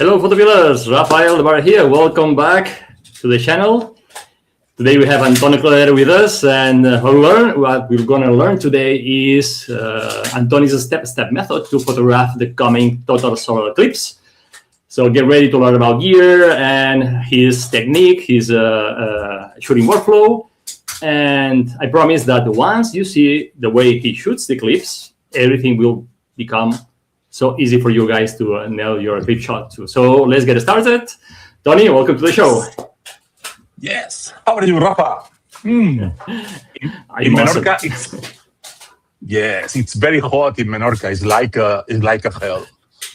Hello, Photopills. Rafael Ibarra here. Welcome back to the channel. Today we have Antoni Cladera with us, and what we're going to learn today is Antoni's step-by-step method to photograph the coming Total Solar Eclipse. So get ready to learn about gear and his technique, his shooting workflow. And I promise that once you see the way he shoots the eclipse, everything will become so easy for you guys to nail your eclipse shot too. So let's get started. Tony, welcome to the show. Yes. How are you, Rafa? In Menorca, it's very hot in Menorca. It's like a hell.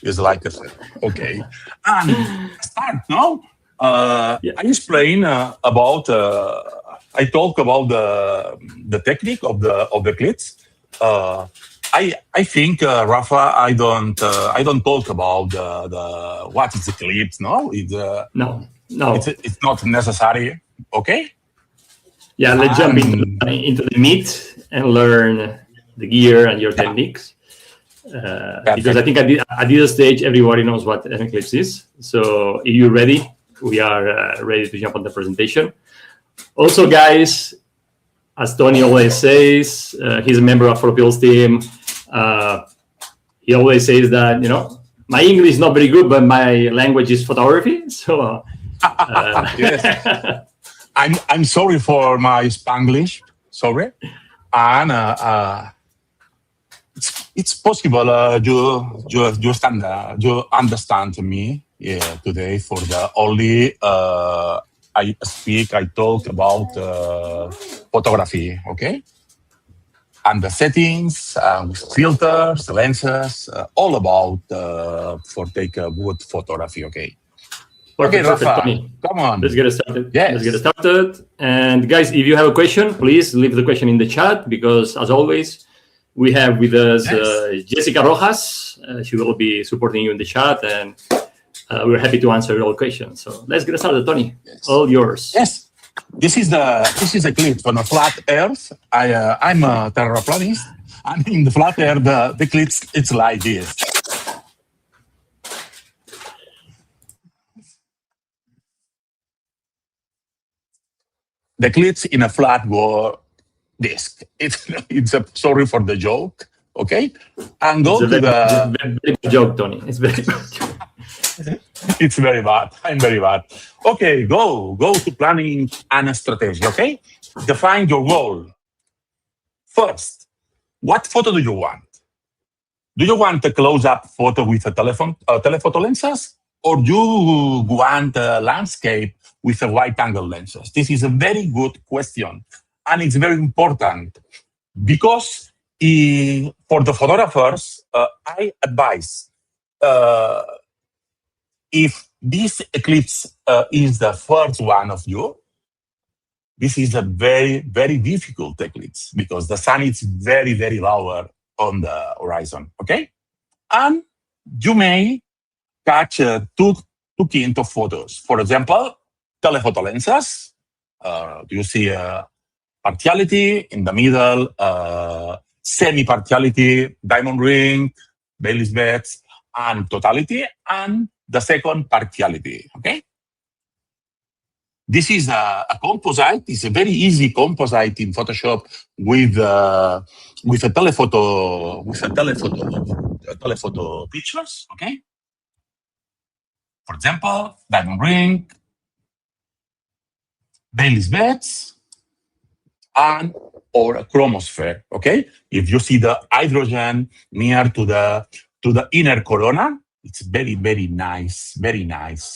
It's like a hell. Okay. And start now. I explain about. I talk about the technique of the eclipse. I think, Rafa, I don't talk about the what is eclipse. No, No. It's not necessary. Okay. Yeah, let's jump into the meat and learn the gear and your techniques. Because I think at this stage, everybody knows what an eclipse is. So if you're ready, we are ready to jump on the presentation. Also, guys, as Tony always says, he's a member of Photopills team. He always says that, my English is not very good, but my language is photography. So yes. I'm sorry for my Spanglish. Sorry. And it's possible you understand me today for the only I talk about photography, okay? And the settings, filters, lenses, all about for take a good photography, okay? Perfect, Rafa, Tony. come on. Let's get started. Yes. Let's get started. And guys, if you have a question, please leave the question in the chat because, as always, we have with us Jessica Rojas. She will be supporting you in the chat, and we're happy to answer all questions. So let's get started, Tony. Yes. All yours. Yes. This is a eclipse on a flat Earth. I'm a terraplanist, and in the flat Earth, the eclipse it's like this. The eclipse in a flat disk. It's a sorry for the joke, okay? And go to the very bad joke, Tony. It's very bad. It's very bad. I'm very bad. Okay, go to planning and strategy. Okay, define your goal. First, what photo do you want? Do you want a close-up photo with a telephoto lenses, or you want a landscape with a wide-angle lenses? This is a very good question, and it's very important because for the photographers, I advise if this eclipse is the first one of you, this is a very, very difficult eclipse because the sun is very, very lower on the horizon, okay? And you may catch two kinds of photos. For example, telephoto lenses. You see partiality in the middle, semi-partiality, diamond ring, Baily's beds, and totality, and the second partiality, okay? This is a composite. It's a very easy composite in Photoshop with a telephoto pictures, okay? For example, diamond ring, Baily's beds, or a chromosphere, okay? If you see the hydrogen near to the inner corona, it's very, very nice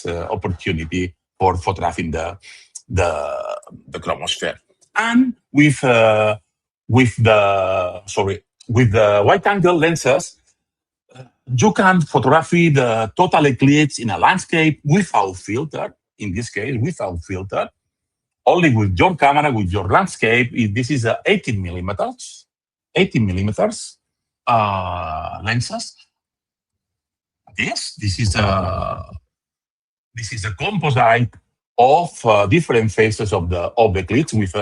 opportunity for photographing the chromosphere. And with the wide-angle lenses, you can photography the total eclipse in a landscape without filter. In this case, without filter, only with your camera, with your landscape. This is a 18 millimeters lenses. Yes, this is a composite of different phases of the eclipse with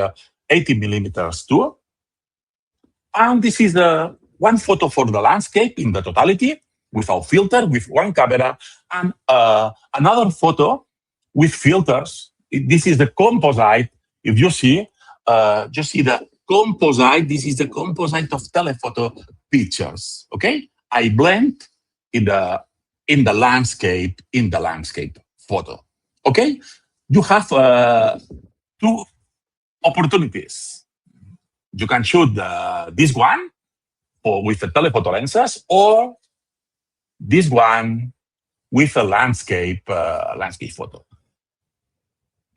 80 millimeters too. And this is one photo for the landscape in the totality. without filter, with one camera, and another photo with filters. This is the composite. If you see the composite. This is the composite of telephoto pictures. Okay, I blend in the landscape photo. Okay, you have two opportunities. You can shoot this one with the telephoto lenses, or this one with a landscape photo.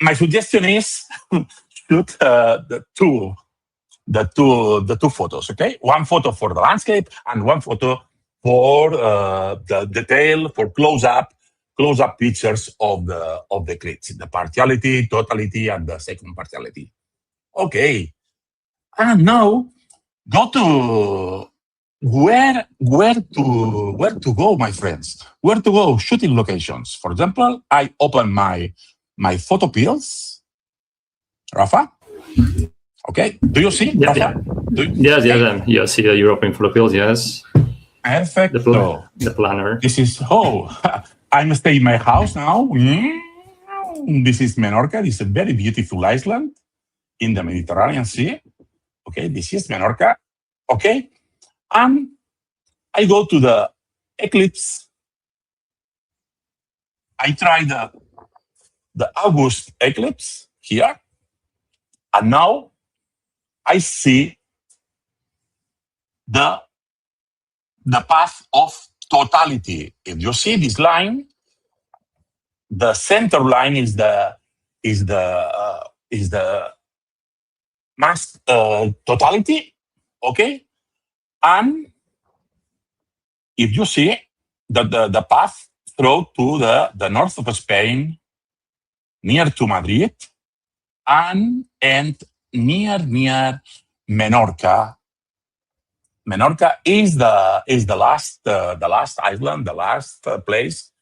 My suggestion is shoot the two photos. Okay, one photo for the landscape and one photo for the detail, for close-up pictures of the eclipse, the partiality, totality, and the second partiality. Okay, and now go to where to go, my friends. Where to go? Shooting locations. For example, I open my Photopills. Rafa? Okay. Do you see, Rafa? Yes. You see the European Photopills, yes. Perfect. The planner. This is, I'm staying in my house now. This is Menorca. This is a very beautiful island in the Mediterranean Sea. Okay, this is Menorca. Okay. And I go to the eclipse. I try the August eclipse here. And now I see the path of totality. If you see this line, the center line is the mass totality. Okay. And if you see the path through to the north of Spain, near to Madrid, and near Menorca. Menorca is the last island, the last place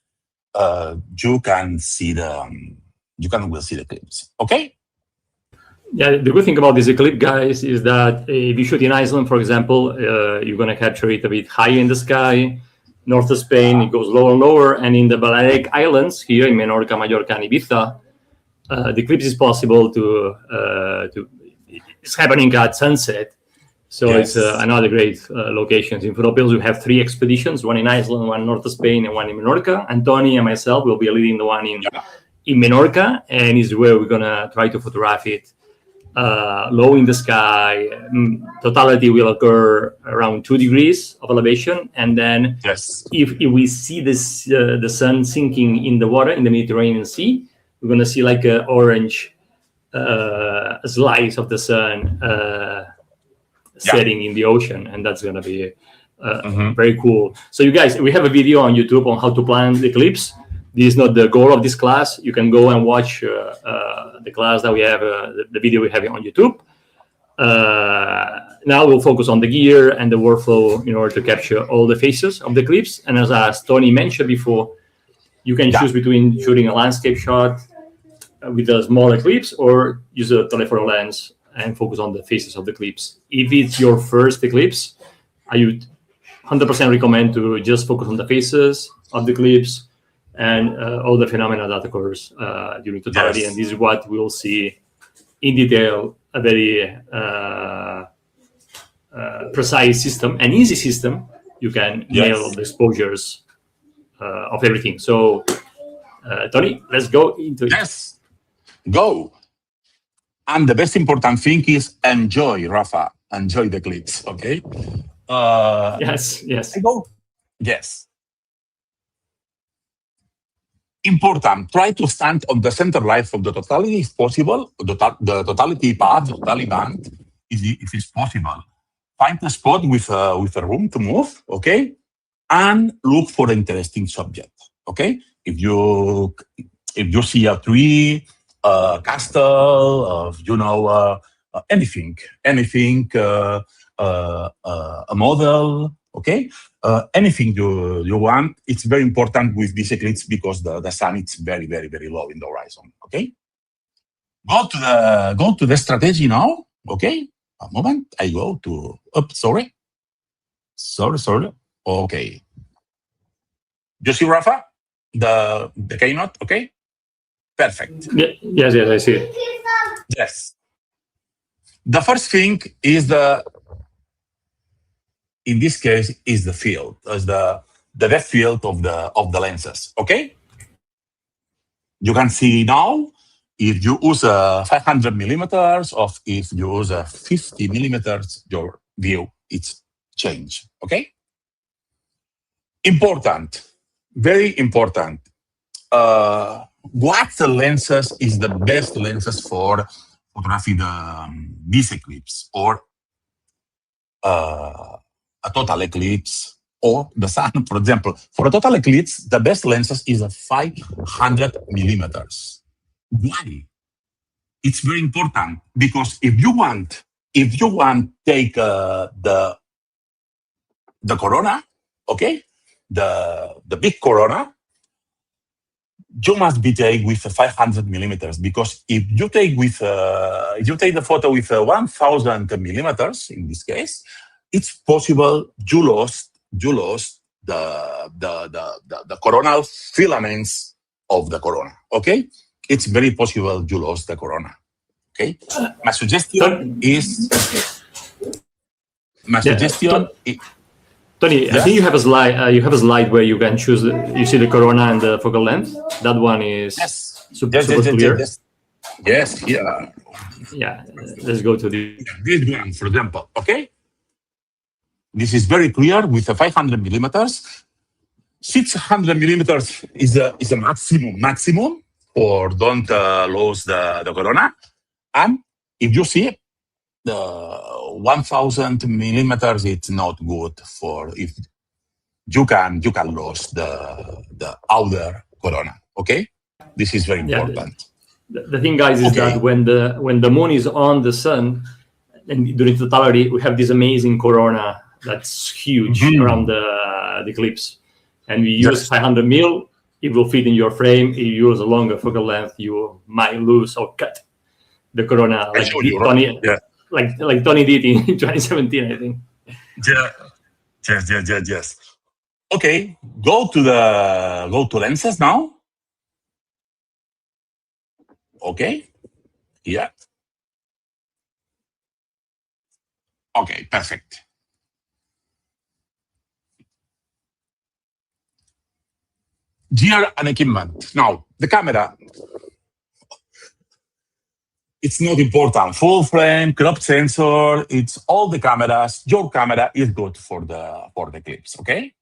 you can see will see the eclipse. Okay. Yeah, the good thing about this eclipse, guys, is that if you shoot in Iceland, for example, you're going to capture it a bit higher in the sky. North of Spain, it goes lower and lower. And in the Balearic Islands, here in Menorca, Mallorca, and Ibiza, the eclipse is possible it's happening at sunset. So yes. It's another great location. In Photopills, we have 3 expeditions, one in Iceland, one in North of Spain, and one in Menorca. Antoni and myself will be leading the one in Menorca, and is where we're going to try to photograph it low in the sky. Totality will occur around 2 degrees of elevation, and then if we see this the sun sinking in the water in the Mediterranean Sea, we're going to see like an orange slice of the sun setting in the ocean, and that's going to be very cool. So you guys, we have a video on YouTube on how to plan the eclipse. This is not the goal of this class. You can go and watch the class that we have, the video we have on YouTube. Now we'll focus on the gear and the workflow in order to capture all the phases of the eclipse. And as Tony mentioned before, you can choose between shooting a landscape shot with a small eclipse or use a telephoto lens and focus on the phases of the eclipse. If it's your first eclipse, I would 100% recommend to just focus on the phases of the eclipse and all the phenomena that occurs during totality. And this is what we'll see in detail, a very precise system, an easy system. You can nail the exposures of everything. So, Tony, let's go into it. Yes, go. And the best important thing is enjoy, Rafa. Enjoy the eclipse, okay? Yes. I go. Yes. Important. Try to stand on the center line of the totality if possible. The totality path, totality band, if it's possible. Find a spot with a room to move, okay? And look for an interesting subject, okay? If you see a tree, a castle, anything, a model, okay? Anything you want. It's very important with this eclipse because the sun is very, very, very low in the horizon, okay? Go to the strategy now, okay? A moment, I go to, sorry. Okay. You see, Rafa, the keynote? Okay, perfect. Yes, I see it. Yes. The first thing is in this case, is the field, is the depth field of the lenses. Okay, you can see now if you use 500 millimeters or if you use 50 millimeters, your view it's changed. Okay, important, very important. What lenses is the best lenses for photography this eclipse or a total eclipse or the sun, for example. For a total eclipse, the best lenses is a 500 millimeters. Why? It's very important because if you want take the corona, okay, the big corona, you must be take with 500 millimeters because if you take the photo with 1,000 millimeters in this case, it's possible you lost the coronal filaments of the corona. Okay, it's very possible you lost the corona. Okay, my suggestion is. Tony, I think you have a slide. You have a slide where you can choose. You see the corona and the focal length. That one is super clear. Yes, here. Yeah, let's go to this one, for example. Okay, this is very clear with the 500 millimeters. 600 millimeters is a maximum, or don't lose the corona. And if you see the 1,000 millimeters, it's not good for if you can lose the outer corona. Okay, this is very important. The thing, guys, is that when the moon is on the sun, and during totality, we have this amazing corona that's huge around the eclipse, and we use 500 mil. It will fit in your frame. If you use a longer focal length, you might lose or cut the corona, like Tony. Like Tony did in 2017, I think. Yes. Okay, go to lenses now. Okay, yeah. Okay, perfect. Gear and equipment. Now, the camera. It's not important. Full frame, crop sensor, it's all the cameras. Your camera is good for the eclipse, okay?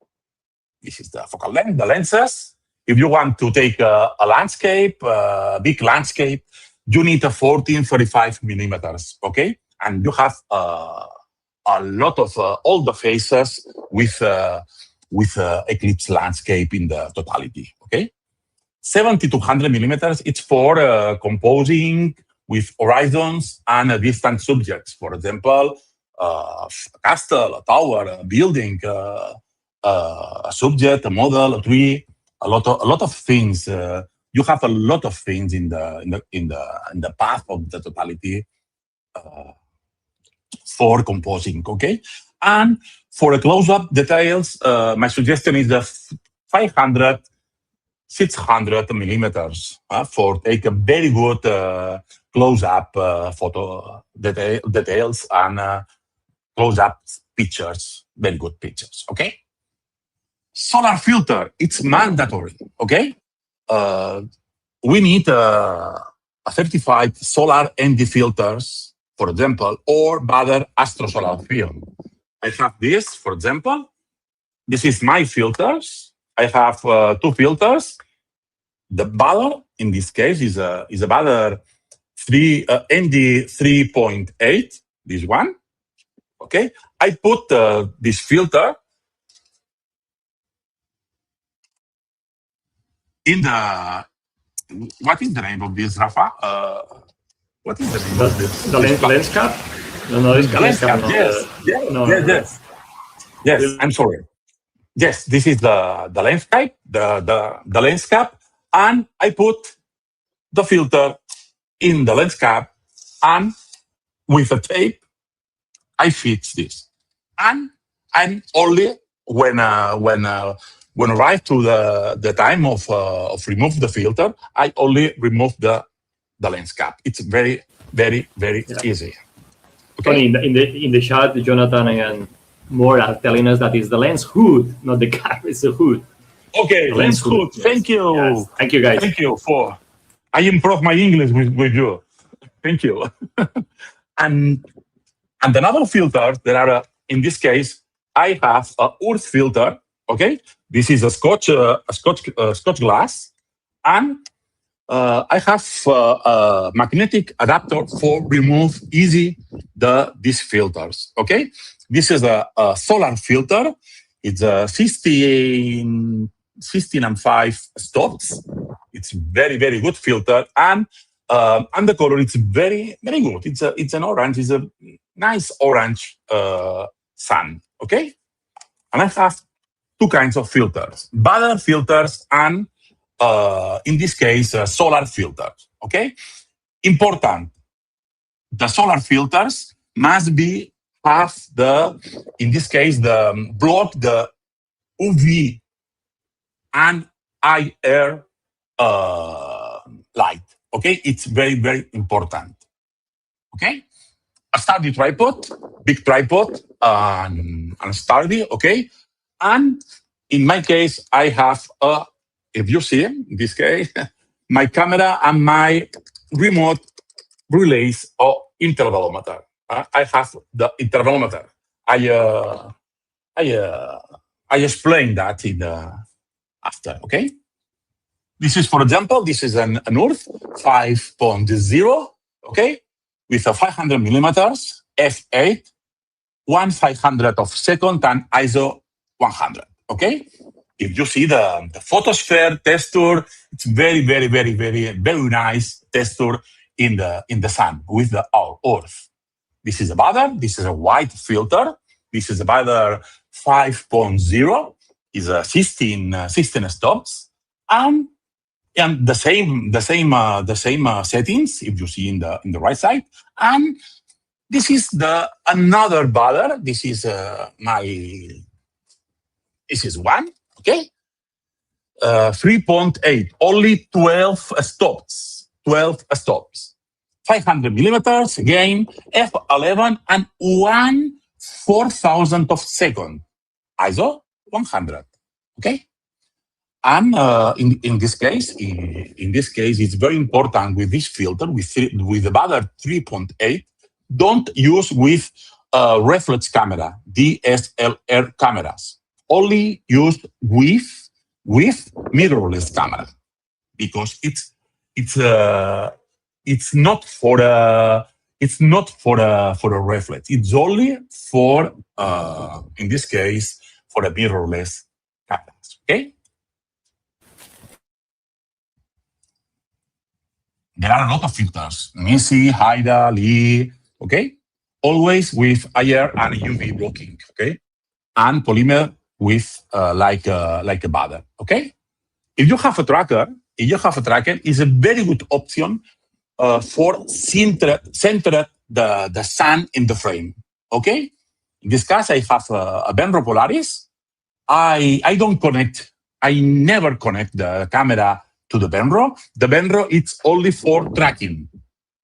This is the focal length, the lenses. If you want to take a landscape, a big landscape, you need a 14-35 millimeters, okay? And you have a lot of all the faces with eclipse landscape in the totality, okay? 70 to 100 millimeters, it's for composing with horizons and distant subjects. For example, a castle, a tower, a building, a subject, a model, a tree, a lot of things. You have a lot of things in the path of the totality for composing. Okay, and for a close-up details, my suggestion is the 500, 600 millimeters for take a very good close-up photo details and close-up pictures, very good pictures. Okay. Solar filter, it's mandatory. Okay. We need a 35 solar ND filters, for example, or better astro solar film. I have this, for example. This is my filters. I have two filters. The Baller, in this case, is a Baller ND 3.8. This one. Okay. I put this filter in the. What is the name of this, Rafa? What is the name of this? The lens cap? No, it's the lens cap. Yes. I'm sorry. Yes, this is the lens cap, the lens cap, and I put the filter in the lens cap, and with a tape, I fix this. And only when when arrive to the time of remove the filter, I only remove the lens cap. It's very, very, very easy. Okay. Tony, in the chat, Jonathan and more are telling us that it's the lens hood, not the cap. It's the hood. Okay, lens hood. Yes. Thank you. Yes. Thank you, guys. Thank you for. I improve my English with you. Thank you. and another filter, there are in this case, I have a Earth filter. Okay, this is a Scotch glass, and I have a magnetic adapter for remove easy these filters. Okay, this is a solar filter. It's a 16 and 5 stops. It's very, very good filter, and the color it's very, very good. It's an orange. It's a nice orange sun. Okay, and I have two kinds of filters: Baily filters and in this case, solar filters. Okay, important. The solar filters must have in this case, the block the UV and IR light. Okay, it's very, very important. Okay, a sturdy tripod, big tripod, and sturdy. Okay, and in my case, I have if you see, in this case, my camera and my remote relays or intervalometer. I have the intervalometer. I explain that in after. Okay. This is, for example, this is an Earth 5.0. Okay, with a 500 millimeters f8, 1/500 of second, and ISO 100. Okay. If you see the Photosphere texture, it's very, very, very, very, very nice texture in the sun with the Earth. This is a Baily. This is a white filter. This is a Baily 5.0. Is a 16 stops, and the same settings. If you see in the right side, and this is another Baily. This is one. Okay, 3.8, only 12 stops. 500 millimeters, again, f11 and 1/4000 of second. ISO 100. Okay, and in this case, it's very important with this filter with the Baily 3.8. Don't use with reflex camera, DSLR cameras. Only used with mirrorless camera, because it's not for a reflex. It's only for in this case for a mirrorless cameras. Okay. There are a lot of filters: Missy, Haida, Lee. Okay, always with IR and UV blocking. Okay, and polymer with like a Baily. Okay, if you have a tracker, is a very good option for center the sun in the frame. Okay, in this case, I have a Benro Polaris. I never connect the camera to the Benro. The Benro it's only for tracking.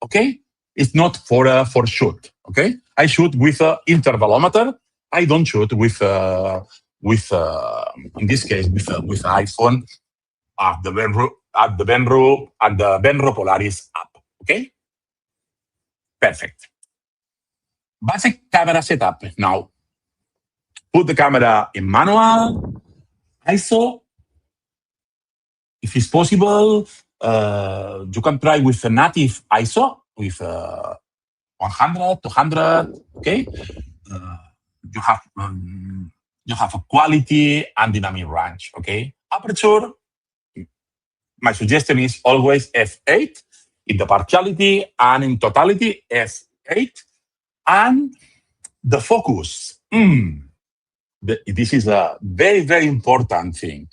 Okay, it's not for shoot. Okay, I shoot with an intervalometer. I don't shoot with in this case with iPhone at the Benro Polaris app. Okay, perfect. Basic camera setup. Now, put the camera in manual, ISO. If it's possible, you can try with a native ISO with 100, 200. Okay, you have a quality and dynamic range. Okay, aperture. My suggestion is always f8 in the partiality and in totality f8, and the focus. This is a very, very important thing.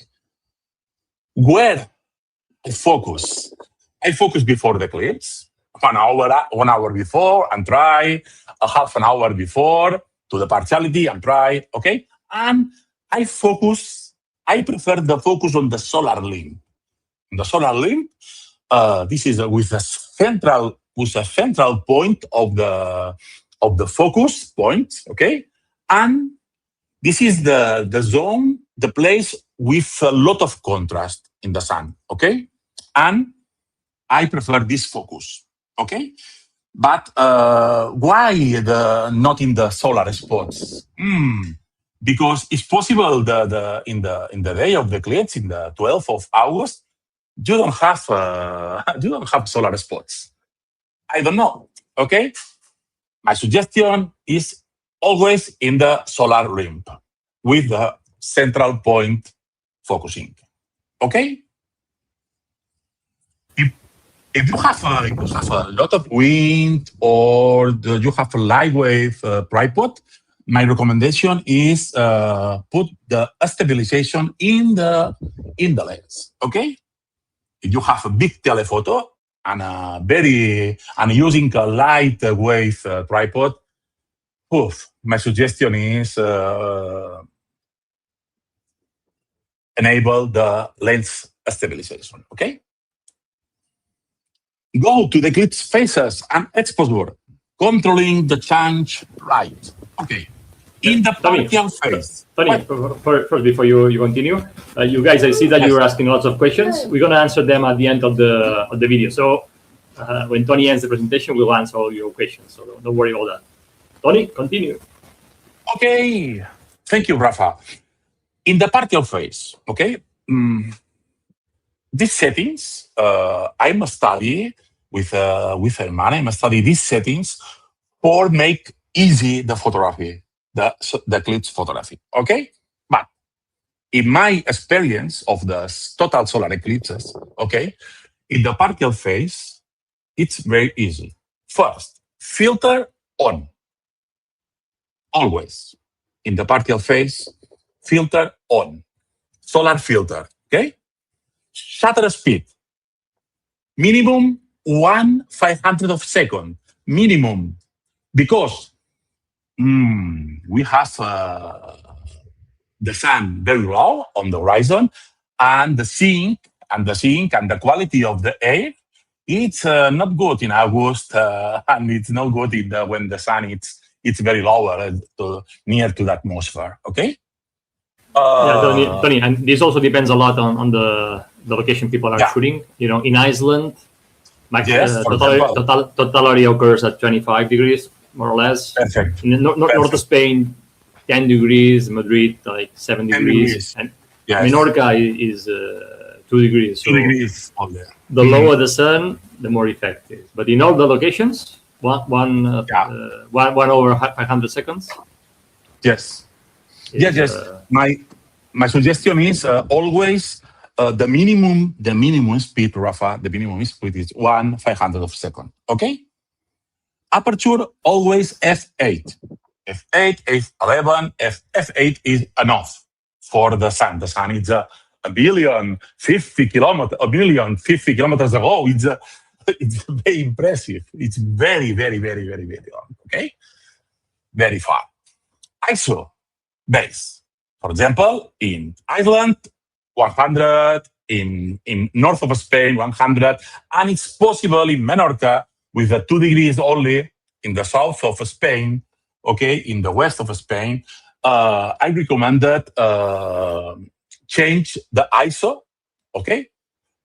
Where I focus? I focus before the eclipse, 1 hour before, and try a half an hour before to the partiality and try. Okay, and I focus I prefer the focus on the solar limb. On the solar limb, this is with a central point of the focus point, okay? And this is the zone, the place with a lot of contrast in the sun, okay? And I prefer this focus, okay? But why not in the solar spots? Because it's possible in the day of the eclipse, in the 12th of August, you don't have solar spots. I don't know. Okay, my suggestion is always in the solar limb with the central point focusing. Okay. If you have a lot of wind or you have a lightweight tripod, my recommendation is put the stabilization in the lens. Okay, if you have a big telephoto and using a lightweight tripod, my suggestion is enable the lens stabilization. Okay. Go to the eclipse phases and exposure, controlling the change right. Okay. In the partial phase. Tony, first, before you continue, you guys, I see that you're asking lots of questions. We're going to answer them at the end of the video. So when Tony ends the presentation, we'll answer all your questions. So don't worry about that. Tony, continue. Okay. Thank you, Rafa. In the partial phase, okay, these settings, I must study with Herman. I must study these settings for make easy the photography, the eclipse photography. Okay, but in my experience of the total solar eclipses, okay, in the partial phase, it's very easy. First, filter on. Always in the partial phase, filter on. Solar filter. Okay. Shutter speed, minimum 1/500 of second, minimum, because we have the sun very low on the horizon, and the zinc and the quality of the air, it's not good in August, and it's not good when the sun it's very lower near to the atmosphere. Okay. Tony, and this also depends a lot on the location people are shooting. You know, in Iceland, totality occurs at 25 degrees, more or less. Perfect. In north of Spain, 10 degrees. Madrid, like 7 degrees. And Menorca is 2 degrees. So 2 degrees on there. The lower the sun, the more effective. But in all the locations, one over 500 seconds. Yes. Yes. My suggestion is always the minimum speed, Rafa. The minimum speed is 1/500 of second. Okay. Aperture always f8. F8, f11, f8 is enough for the sun. The sun is a billion 50 kilometers ago. It's very impressive. It's very, very, very, very, very long. Okay, very far. ISO base. For example, in Iceland, 100, in north of Spain, 100, and it's possible in Menorca with 2 degrees only in the south of Spain, okay, in the west of Spain. I recommended change the ISO, okay,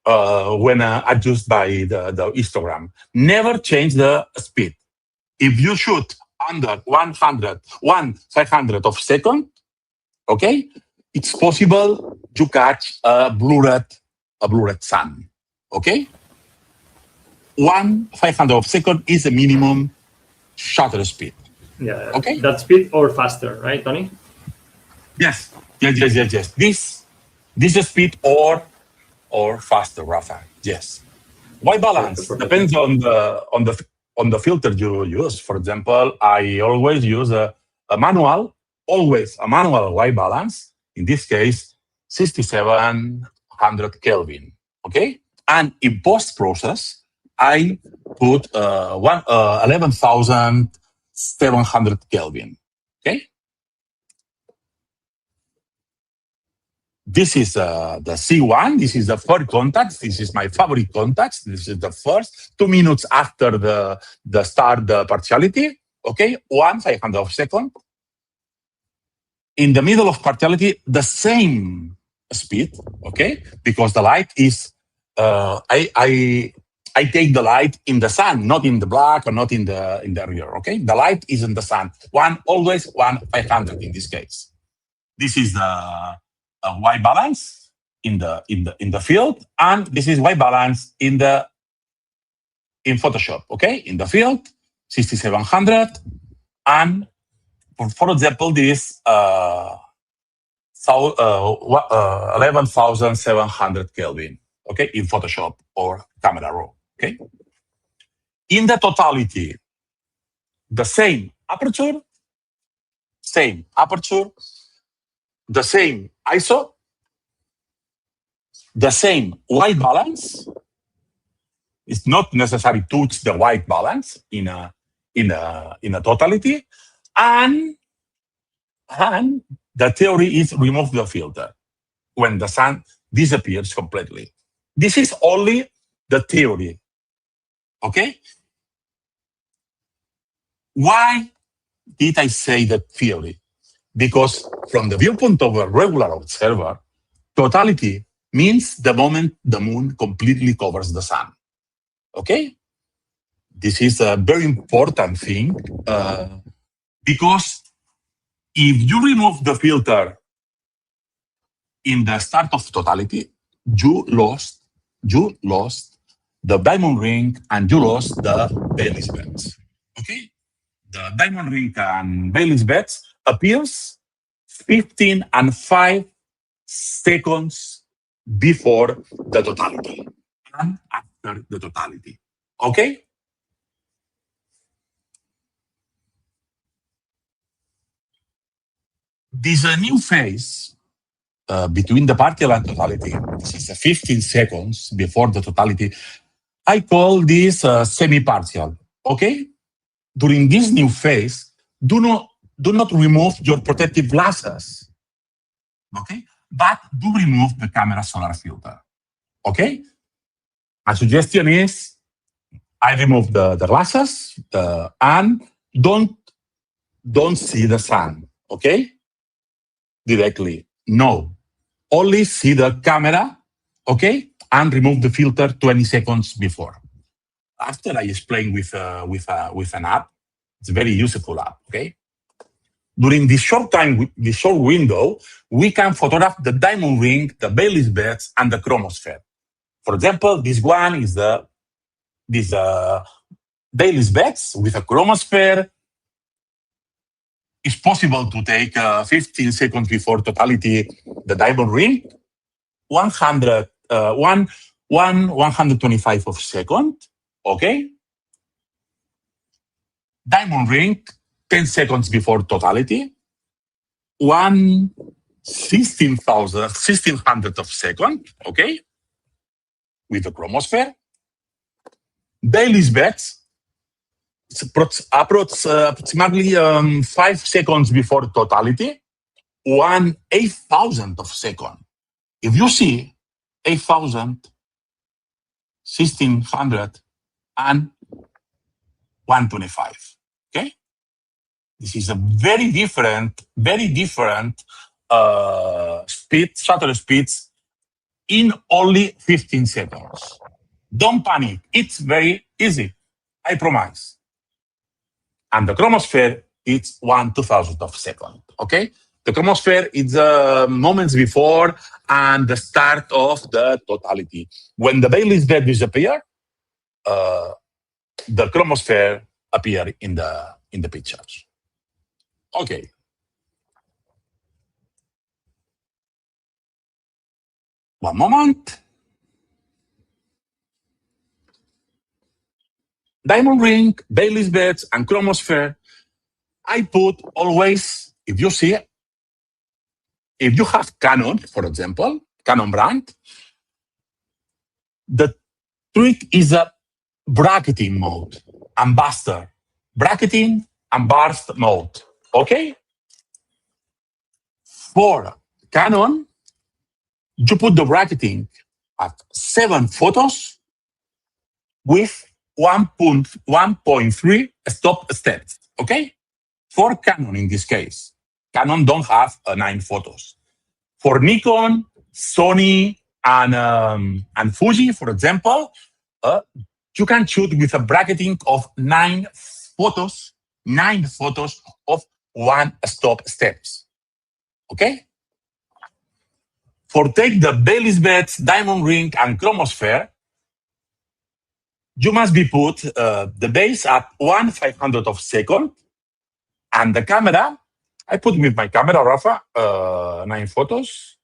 when adjust by the histogram. Never change the speed. If you shoot under 1/500 of second, okay, it's possible to catch a blurred sun. Okay, 1/500 of second is the minimum shutter speed. Yeah. Okay. That speed or faster, right, Tony? Yes. This speed or faster, Rafa. Yes. White balance depends on the filter you use. For example, I always use a manual white balance. In this case, 6700 Kelvin. Okay, and in post process, I put 11,700 Kelvin. Okay. This is the C1. This is the third contact. This is my favorite contact. This is the first 2 minutes after the start the partiality. Okay, 1/500 of a second. In the middle of partiality, the same speed. Okay, because the light is I take the light in the sun, not in the black or not in the rear. Okay, the light is in the sun. Always 1/500 in this case. This is the white balance in the field, and this is white balance in Photoshop. Okay, in the field, 6700, and for example, this 11,700 Kelvin. Okay, in Photoshop or Camera Raw. Okay, in the totality, the same aperture, the same ISO, the same white balance. It's not necessary to touch the white balance in a totality, and the theory is remove the filter when the sun disappears completely. This is only the theory. Okay? Why did I say the theory? Because from the viewpoint of a regular observer, totality means the moment the moon completely covers the sun. Okay? This is a very important thing because if you remove the filter in the start of totality, you lost the diamond ring and you lost the Baily's beds. Okay? The diamond ring and Baily's beds appears 15 and 5 seconds before the totality and after the totality. Okay? This is a new phase between the partial and totality. This is 15 seconds before the totality. I call this semi-partial. Okay? During this new phase, do not remove your protective glasses. Okay? But do remove the camera solar filter. Okay? My suggestion is I remove the glasses and don't see the sun. Okay? Directly. No. Only see the camera, okay? And remove the filter 20 seconds before. After I explain with an app, it's a very useful app, okay? During this short window, we can photograph the diamond ring, the Baily's beds, and the chromosphere. For example, this one is this Baily's beds with a chromosphere. It's possible to take 15 seconds before totality the diamond ring, 125 of second, okay? Diamond ring, 10 seconds before totality, 1600 of second, okay? With the chromosphere. Baily's beds, approximately 5 seconds before totality, 1/8,000 of second. If you see 8,000, 1600, and 125, okay? This is a very different shutter speeds in only 15 seconds. Don't panic. It's very easy. I promise. And the chromosphere, it's 1/2000 of second, okay? The chromosphere is moments before and the start of the totality. When the Baily's bed disappear, the chromosphere appear in the pictures. Okay. One moment. Diamond ring, Baily's beds, and chromosphere. I put always, if you see, if you have Canon, for example, Canon brand, the trick is a bracketing mode, ambassador, bracketing and burst mode, okay? For Canon, You put the bracketing at 7 photos with 1.3 stop steps, okay? For Canon in this case. Canon don't have 9 photos. For Nikon, Sony, and Fuji, for example, you can shoot with a bracketing of 9 photos of 1 stop steps, okay? For take the Baily's beds, diamond ring, and chromosphere, you must be put the base at 1/500 of second, and the camera, I put with my camera, Rafa, 9 photos.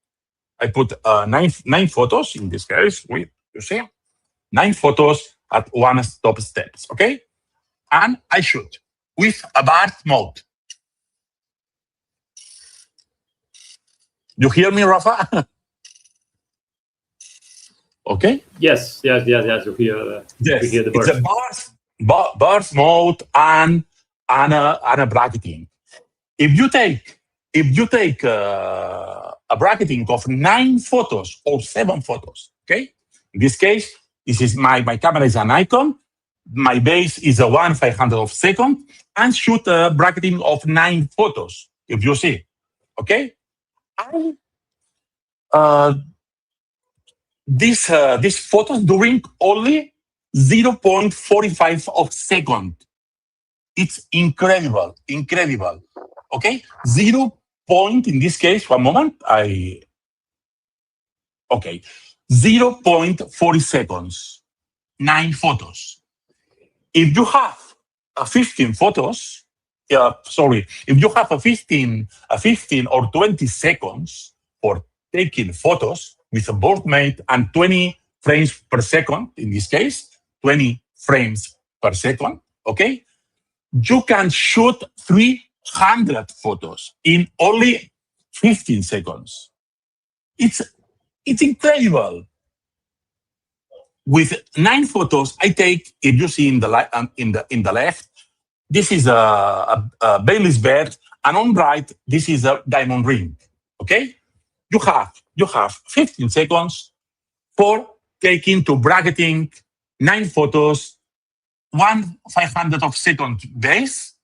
I put nine photos in this case. You see, 9 photos at 1 stop steps, okay? And I shoot with a burst mode. You hear me, Rafa? Okay. Yes. You hear Yes. the It's a burst mode and a bracketing. If you take a bracketing of 9 photos or 7 photos, okay? In this case, this is my camera is an Nikon. My base is a 1/500 of second, and shoot a bracketing of 9 photos. If you see, okay. And these photos during only 0.45 of second. It's incredible. Okay, 0. In this case, one moment. 0.40 seconds. 9 photos. If you have 15 photos, if you have a 15 or 20 seconds for taking photos with a board mate and 20 frames per second, in this case, 20 frames per second, okay? You can shoot 300 photos in only 15 seconds. It's incredible. With 9 photos, I take, if you see in the left, this is a Baily's bed, and on right, this is a diamond ring. Okay, you have 15 seconds for taking to bracketing 9 photos, 1/500 of second base,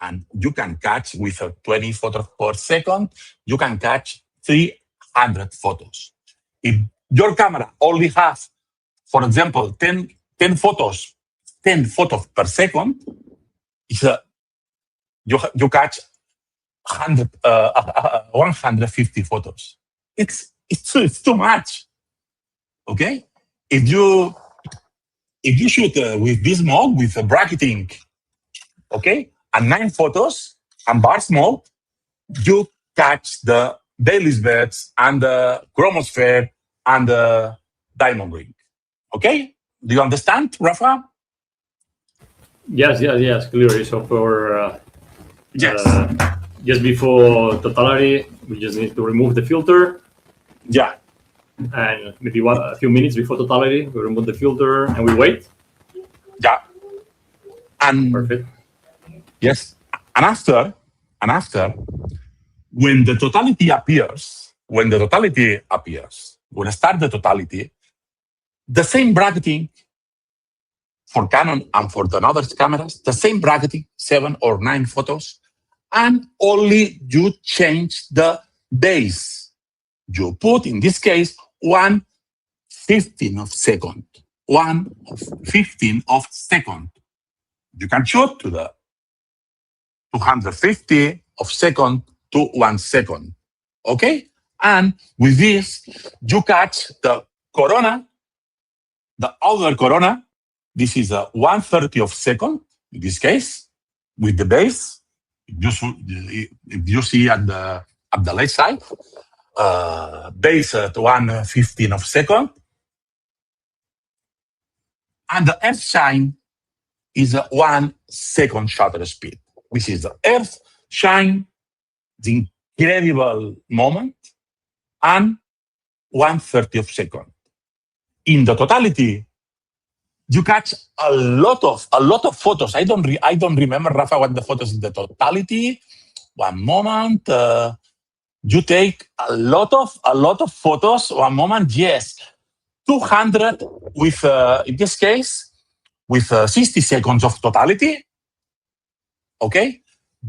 and you can catch with a 20 photos per second. You can catch 300 photos. If your camera only has, for example, 10 photos per second, you catch 150 photos. It's too much. Okay, if you shoot with this mode, with a bracketing, okay, and 9 photos and burst mode, you catch the Baily's beds and the Chromosphere and the diamond ring. Okay, do you understand, Rafa? Yes, clearly. So for Yes. Just before totality, we just need to remove the filter. Yeah. And maybe a few minutes before totality, we remove the filter and we wait. Yeah. And perfect. Yes. And after, when the totality appears, when I start the totality, the same bracketing for Canon and for the other cameras, the same bracketing, 7 or 9 photos, and only you change the base. You put, in this case, 1/15 of second. 1/15 of second. You can shoot to the 250 of second to 1 second. Okay? And with this, you catch the corona, the other corona. This is a 1/30 of second, in this case, with the base. If you see at the left side, base at 1/15 of second. And the Earthshine is a 1 second shutter speed, which is the Earthshine, the incredible moment, and 1/30 of second. In the totality, you catch a lot of photos. I don't remember, Rafa, what the photos in the totality. One moment. You take a lot of photos. One moment, yes, 200 with in this case with 60 seconds of totality. Okay,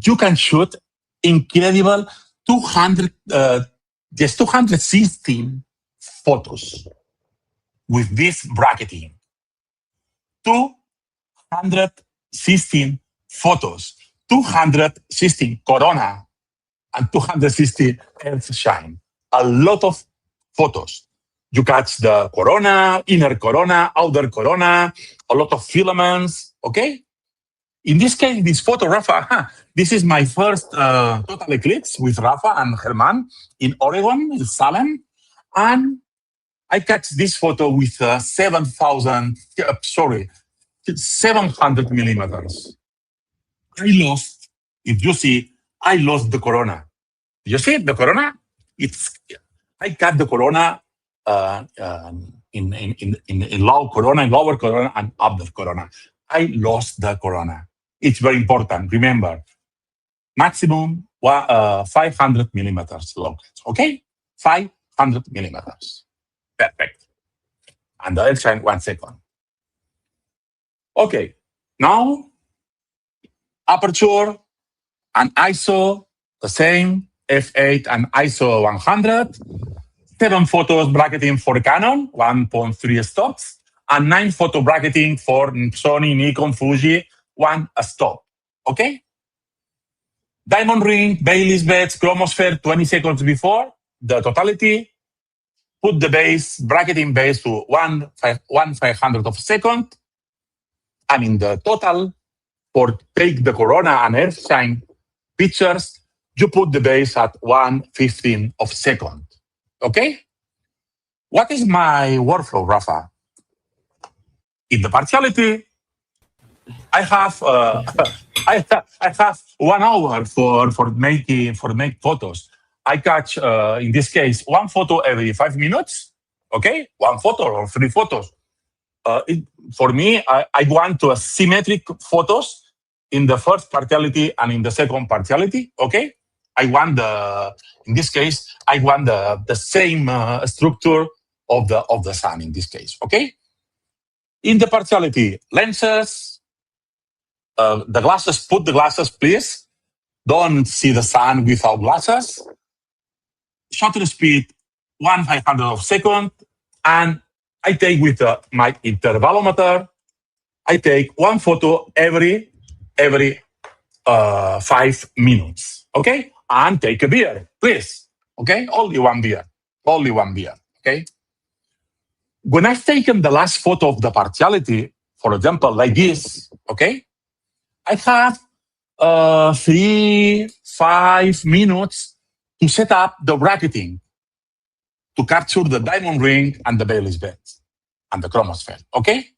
you can shoot incredible 200 just 216 photos with this bracketing. 216 photos, 216 corona, and 260 Earthshine. A lot of photos. You catch the corona, inner corona, outer corona, a lot of filaments, okay? In this case, this photo, Rafa, this is my first total eclipse with Rafa and Herman in Oregon, in Salem. And I catch this photo with 700 millimeters. I lost, if you see, I lost the corona. You see the corona? I cut the corona in low corona, in lower corona, and upper corona. I lost the corona. It's very important. Remember, maximum 500 millimeters long. Okay, 500 millimeters. Perfect. And the Earthshine 1 second. Okay, now aperture and ISO the same, f8 and ISO 100. 7 photos bracketing for Canon, 1.3 stops, and 9 photo bracketing for Sony, Nikon, Fuji, 1 stop. Okay? Diamond ring, Baily's beds, Chromosphere 20 seconds before the totality. Put the base, bracketing base to 1/500 of a second. And in the total, for take the corona and Earthshine pictures, you put the base at 1/15 of a second. Okay? What is my workflow, Rafa? In the partiality, I have I have 1 hour for make photos. I catch in this case 1 photo every 5 minutes. Okay, 1 photo or 3 photos. For me, I want to symmetric photos in the first partiality and in the second partiality. Okay, I want in this case I want the same structure of the sun in this case. Okay, in the partiality lenses. The glasses, put the glasses, please. Don't see the sun without glasses. Shutter speed, 1/500 of a second. And I take with my intervalometer, I take 1 photo every 5 minutes. Okay? And take a beer, please. Okay? Only 1 beer. Only 1 beer. Okay? When I've taken the last photo of the partiality, for example, like this, okay? I have 3-5 minutes to set up the bracketing to capture the diamond ring and the Baily's bed and the Chromosphere. Okay,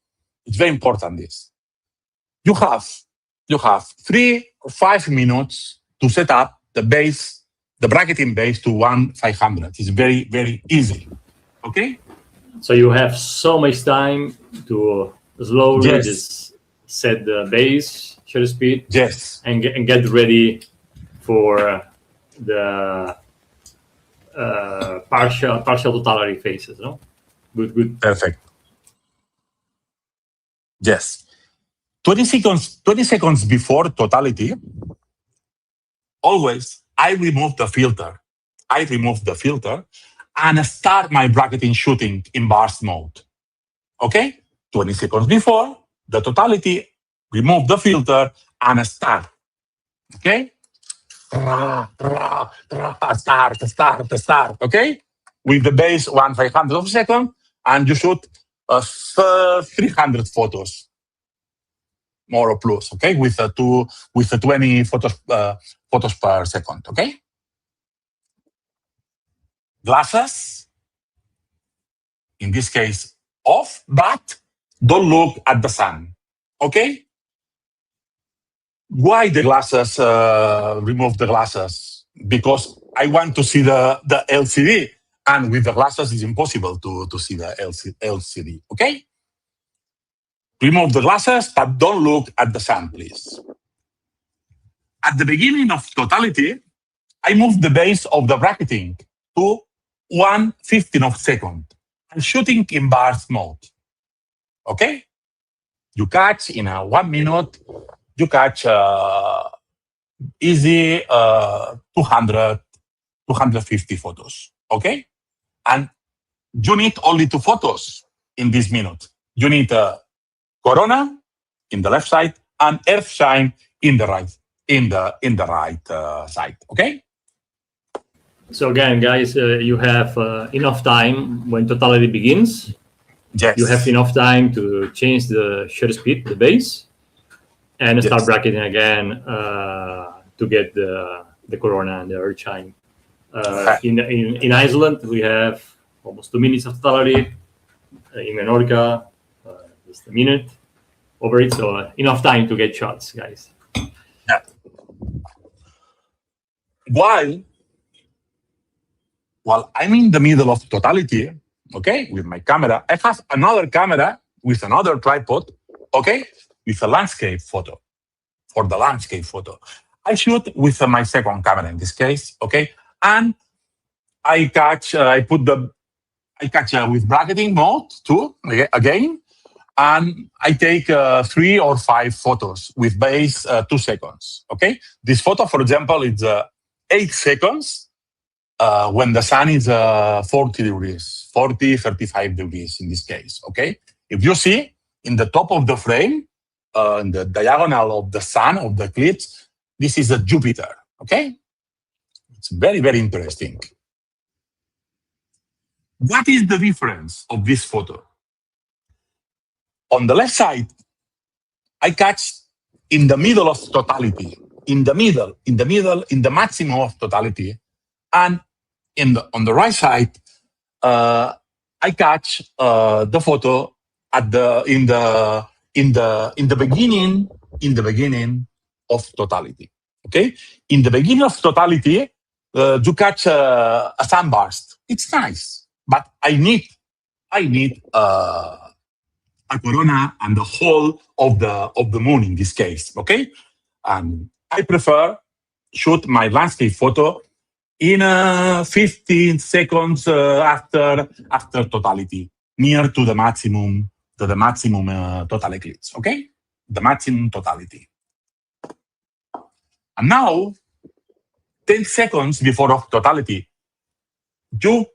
it's very important. This you have 3 or 5 minutes to set up the base, the bracketing base to 1/500. It's very, very easy. Okay. So you have so much time to slowly just set the base, shutter speed, and get ready for the partial totality phases. No, good. Perfect. Yes. 20 seconds before totality, always I remove the filter. And start my bracketing shooting in burst mode. Okay? 20 seconds before the totality, remove the filter and start. Okay? Start. Okay? With the base 1/500 of a second, and you shoot 300 photos, more or plus. Okay? With the 20 photos per second. Okay? Glasses, in this case, off, but don't look at the sun. Okay? Why the glasses? Remove the glasses because I want to see the LCD, and with the glasses it's impossible to see the LCD. Okay? Remove the glasses, but don't look at the sun, please. At the beginning of totality, I move the base of the bracketing to 1/15 of second. I'm shooting in bars mode. Okay? You catch in a 1 minute, you catch easy 200, 250 photos. Okay? And you need only 2 photos in this minute. You need Corona in the left side and Earthshine in the right, side. Okay? So again, guys, you have enough time when totality begins. Yes. You have enough time to change the shutter speed, the base, and start bracketing again to get the Corona and the Earthshine. In Iceland, we have almost 2 minutes of totality. In Menorca, just a minute over it. So enough time to get shots, guys. Yeah. While I'm in the middle of totality, okay, with my camera, I have another camera with another tripod, okay, with a landscape photo, for the landscape photo. I shoot with my second camera in this case, okay, and I catch with bracketing mode too, again, and I take 3 or 5 photos with base 2 seconds, okay? This photo, for example, is 8 seconds, when the sun is 40 degrees, 40, 35 degrees in this case, okay? If you see in the top of the frame, in the diagonal of the sun, of the eclipse, this is a Jupiter, okay? It's very, very interesting. What is the difference of this photo? On the left side, I catch in the middle of totality, in the maximum of totality, and on the right side, I catch the photo in the beginning of totality. Okay, in the beginning of totality, you catch a sunburst. It's nice, but I need a corona and the whole of the moon in this case. Okay, and I prefer shoot my landscape photo in 15 seconds after totality, near to the maximum total eclipse. Okay, the maximum totality. And now, 10 seconds before of totality, you've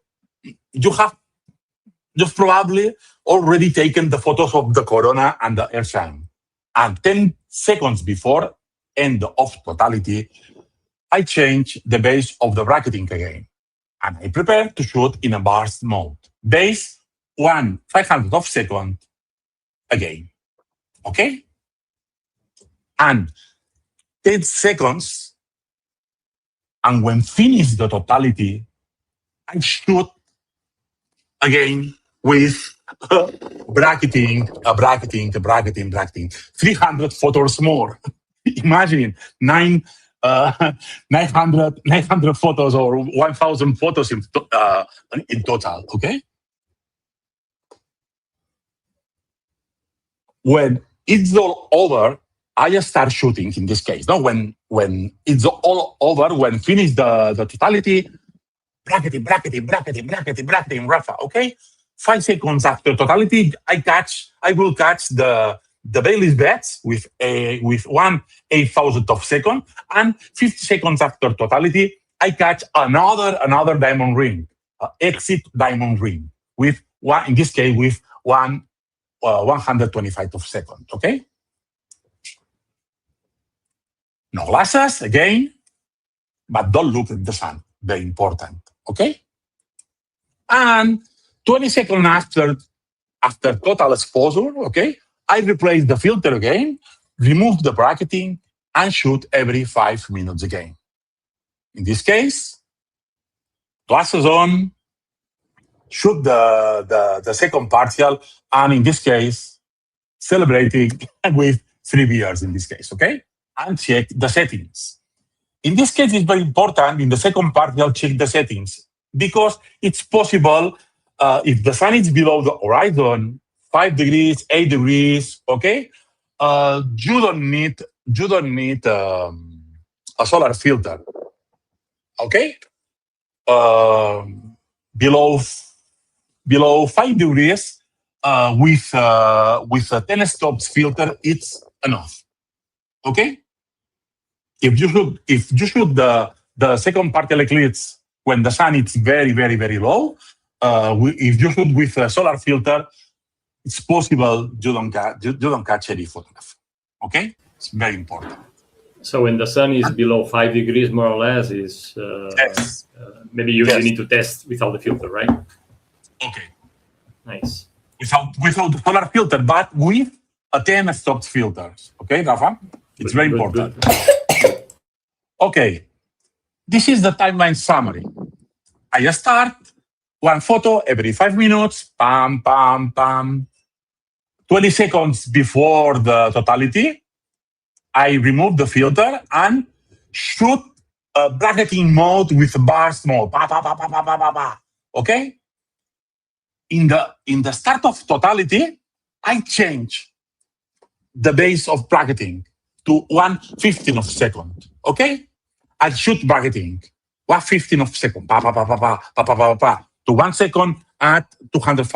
probably already taken the photos of the corona and the Earthshine. And 10 seconds before end of totality, I change the base of the bracketing again. And I prepare to shoot in a burst mode. Base 1/500 of second again. Okay? And 10 seconds, and when finish the totality, I shoot again with bracketing. 300 photos more. Imagine 900 photos or 1,000 photos in total, okay? When it's all over, I just start shooting in this case. No, when it's all over, when finish the totality, bracketing, Rafa, okay? 5 seconds after totality, I will catch the Baily's bets with 1/8,000 of second, and 50 seconds after totality, I catch another diamond ring, exit diamond ring, with one, in this case, with 125 of second, okay? No glasses, again, but don't look at the sun, very important, okay? And 20 seconds after total exposure, okay, I replace the filter again, remove the bracketing, and shoot every 5 minutes again. In this case, glasses on, shoot the second partial, and in this case, celebrating with 3 beers in this case, okay? And check the settings. In this case, it's very important, in the second partial, check the settings, because it's possible, if the sun is below the horizon, 5 degrees, 8 degrees, okay? You don't need a solar filter. Okay, below 5 degrees with a 10 stops filter, it's enough. Okay, if you shoot the second partial eclipse when the sun is very very very low, if you shoot with a solar filter, it's possible you don't catch any photograph. Okay, it's very important. So when the sun is below 5 degrees, more or less, is Yes. Maybe you Yes. need to test without the filter, right? Okay. Nice. Without the solar filter, but with a 10 stops filters. Okay, Rafa? It's very important. Good. Okay. This is the timeline summary. I start one photo every 5 minutes. Pam, pam, pam. 20 seconds before the totality, I remove the filter and shoot a bracketing mode with burst mode. Pa, pa, pa, pa, pa, pa, pa, pa. Okay? In the start of totality, I change the base of bracketing to 1/15 of second. Okay? I shoot bracketing 1/15 of second. Pa, pa, pa, pa, pa, pa, pa, pa, pa, to 1 second at 200.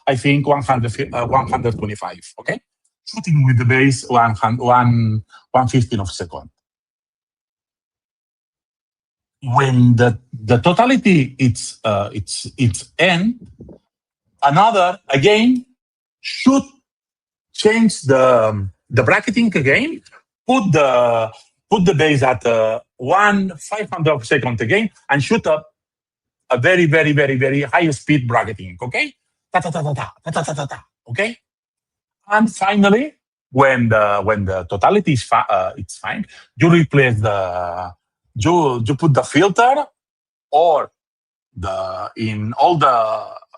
I think 125. Okay? Shooting with the base 1/15 of second. When the totality it's end, another again should change the bracketing again, put the base at 1/500 of second again, and shoot up a very very very very high speed bracketing. Okay, ta ta ta ta ta ta ta ta ta. Okay, and finally, when the totality is it's fine, you replace you put the filter, or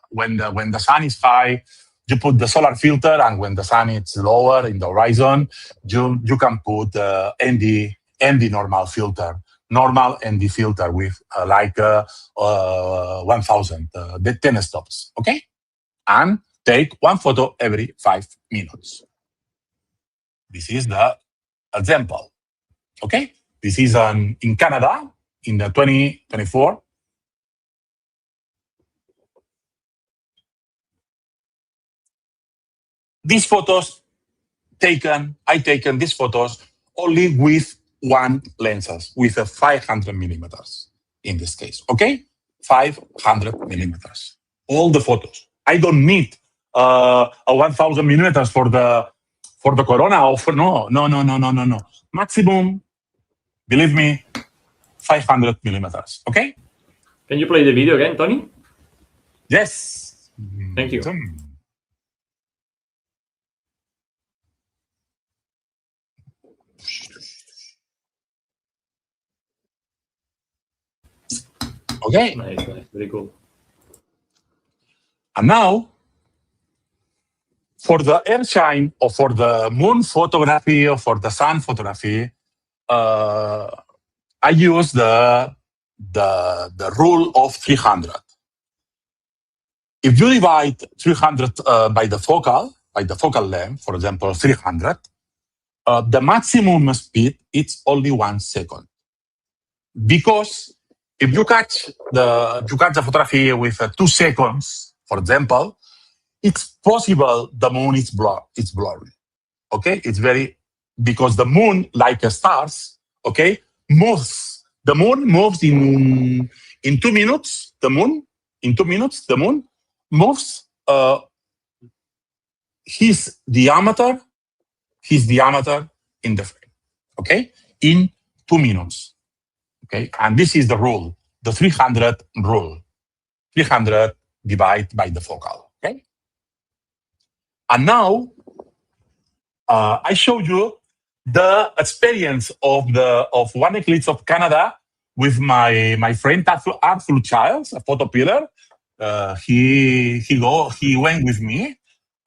when the sun is high, you put the solar filter, and when the sun is lower in the horizon, you can put ND normal filter, normal ND filter with 1000, the 10 stops. Okay, and take one photo every 5 minutes. This is the example. Okay, this is in Canada in the 2024. These photos I taken these photos only with one lenses, with a 500 millimeters in this case. Okay, 500 millimeters. All the photos. I don't need a 1000 millimeters for the corona or for no. Maximum, believe me, 500 millimeters. Okay. Can you play the video again, Tony? Yes. Thank you. Okay. Nice. Very cool. And now, for the Earthshine or for the moon photography or for the sun photography, I use the rule of 300. If you divide 300 by the focal length, for example, 300, the maximum speed is only 1 second. Because if you catch the photography with 2 seconds, for example, it's possible the moon is blurry. Okay, it's because the moon, like stars, okay, moves. The moon moves in 2 minutes. The moon moves his diameter in the frame. Okay, in 2 minutes. Okay, and this is the rule, the 300 rule. 300 divided by the focal. Okay, and now I show you the experience of one eclipse of Canada with my friend Arthur Childs, a photopiller. He went with me,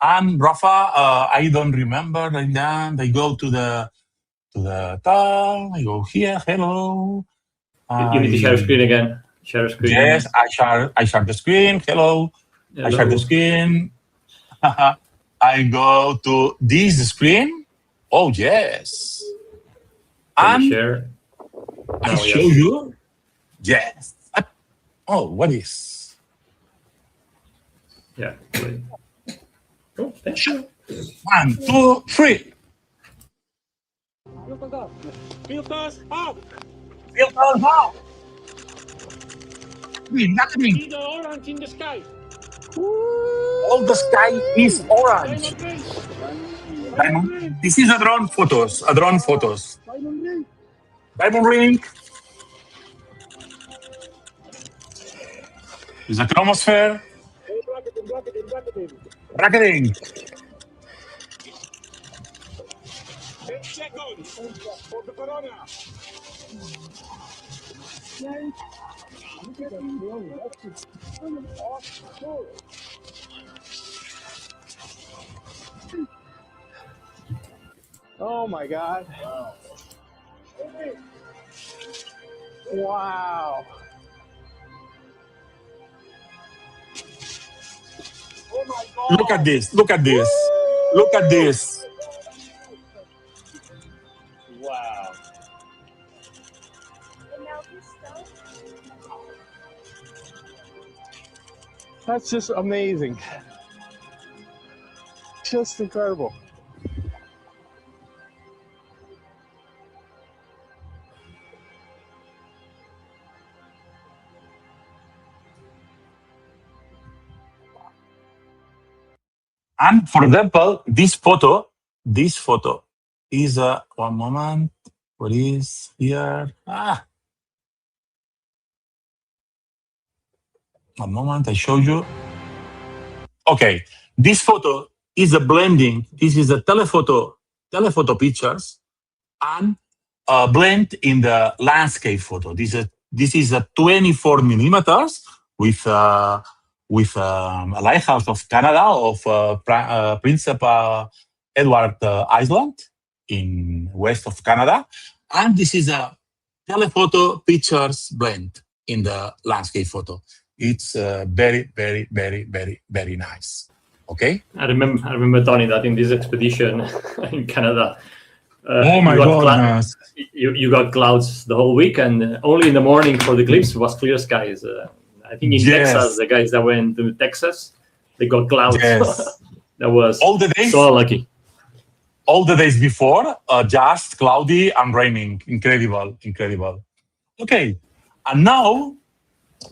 and Rafa, I don't remember. And then they go to the town. I go here. Hello. You need to share screen again. Share screen. Yes, I share the screen. Hello. I share the screen. I go to this screen. Oh, yes. Can And you share? I show you Yes. Oh, what is? Yeah. Oh, thank you. 1, 2, 3. Filters off. Filters off. Nothing. See the orange in the sky. All the sky is orange. Diamond ring. Diamond. This is a drone photos. A drone photos. Diamond ring. Diamond ring. Is a chromosphere. Hey, bracketing. Bracketing. 10 seconds for the corona. Oh my God. Wow. Oh my God. Look at this. Look at this. Look at this. Wow. That's just amazing. Just incredible. And for example, this photo is a one moment. What is here? One moment, I show you. Okay, this photo is a blending. This is a telephoto pictures and blend in the landscape photo. This is a 24 millimeters with a lighthouse of Canada of Prince Edward Island in west of Canada, and this is a telephoto pictures blend in the landscape photo. It's very, very, very, very, very nice. Okay. I remember, Tony, that in this expedition in Canada, oh my goodness! You got clouds the whole week, and only in the morning for the eclipse was clear skies. I think in Texas, the guys that went to Texas, they got clouds. Yes. That was all the days, so lucky. All the days before, just cloudy and raining. Incredible, incredible. Okay, and now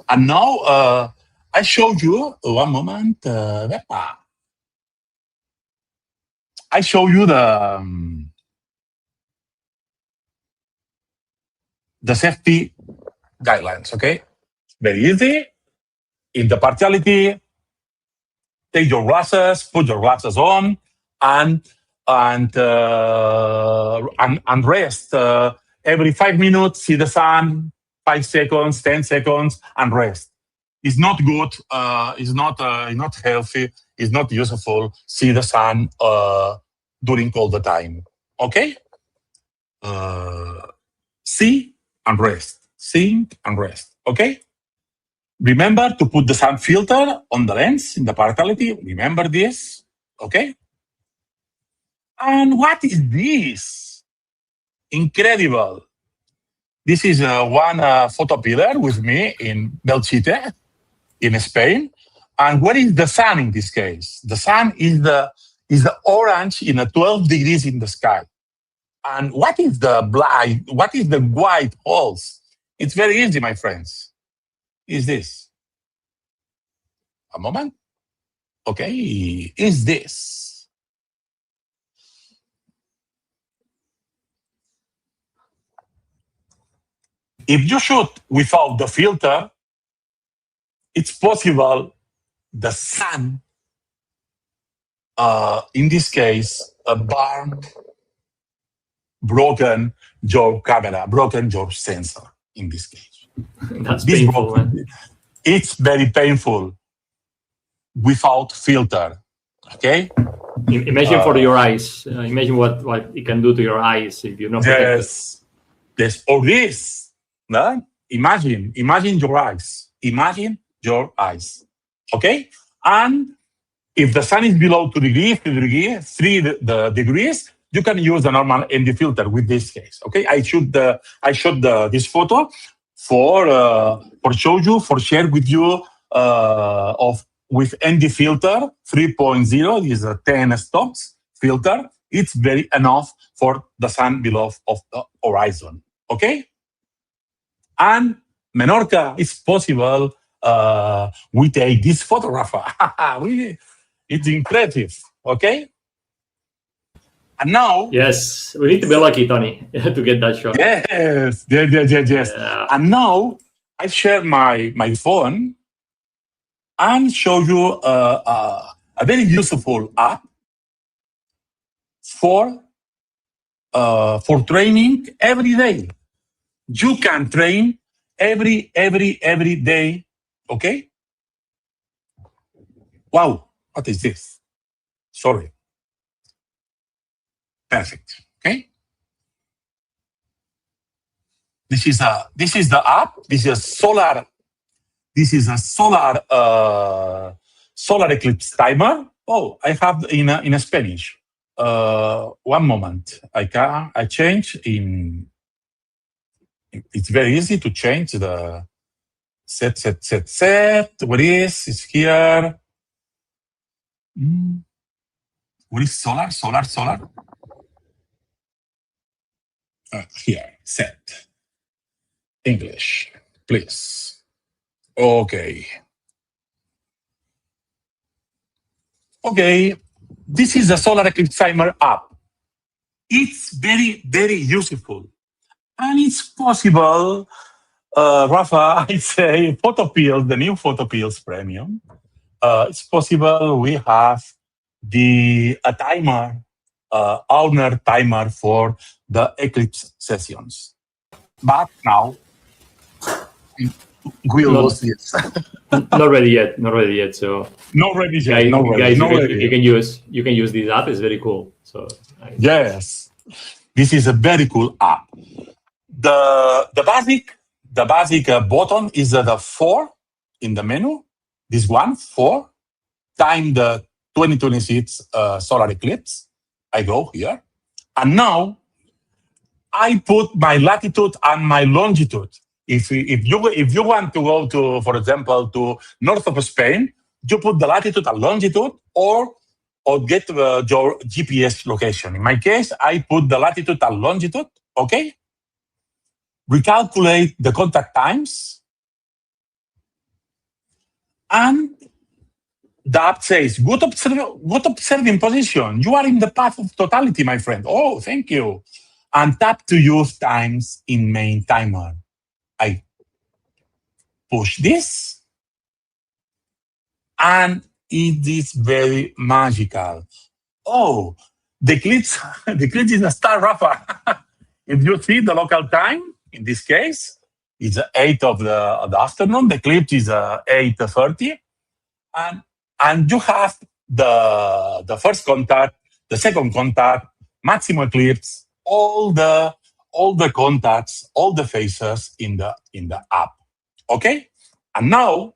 I showed you one moment. I show you the safety guidelines. Okay, very easy. In the partiality, take your glasses, put your glasses on, and rest. Every 5 minutes, see the sun. 5 seconds, 10 seconds, and rest. It's not good. It's not healthy. It's not useful. See the sun during all the time. Okay. See and rest. See and rest. Okay. Remember to put the sun filter on the lens in the partiality. Remember this. Okay. And what is this? Incredible. This is one photopillar with me in Belchite, in Spain. And what is the sun in this case? The sun is the orange in a 12 degrees in the sky. And what is the black? What is the white holes? It's very easy, my friends. Is this? A moment. Okay, is this? If you shoot without the filter, it's possible the sun, in this case, broken your camera, broken your sensor, in this case. That's painful, man. It's very painful without filter, okay? Imagine for your eyes. Imagine what it can do to your eyes if you're not protected. Yes, or this. No? Imagine your eyes. Imagine your eyes. Okay? And if the sun is below 2 degrees, 3 degrees, you can use the normal ND filter with this case. Okay? I showed this photo for share with you with ND filter 3.0. This is a 10 stops filter. It's very enough for the sun below of the horizon. Okay? And Menorca is possible. We take this photograph. It's impressive. Okay? And now, Yes, we need to be lucky, Tony, to get that shot. yes. Yeah. And now I share my phone and show you a very useful app for training every day. You can train every day. Okay? Wow, what is this? Sorry. Perfect. Okay. This is the app. This is a solar eclipse timer. Oh, I have in Spanish. One moment. I change in. It's very easy to change the set. What is? It's here. What is solar? Here, set. English, please. Okay. This is the Solar Eclipse Timer app. It's very, very useful. And it's possible, Rafa, I say Photopills, the new Photopills Premium. It's possible we have a timer, owner timer for the eclipse sessions. But now we'll lose this. Not ready yet. So Not ready yet. You can use this app. It's very cool. So yes, this is a very cool app. The basic button is the 4 in the menu. This one 4 time the 2026 solar eclipse. I go here, and now I put my latitude and my longitude. If you want to go to, for example, to north of Spain, you put the latitude and longitude, or get your GPS location. In my case, I put the latitude and longitude. Okay. Recalculate the contact times, and the app says, good observing position. You are in the path of totality, my friend. Oh, thank you. And tap to use times in main timer. I push this, and it is very magical. Oh, the eclipse is a star, Rafa. If you see the local time, in this case, it's 8 of the afternoon. The eclipse is 8:30, and you have the first contact, the second contact, maximum eclipse, all the contacts, all the phases in the app. Okay? And now,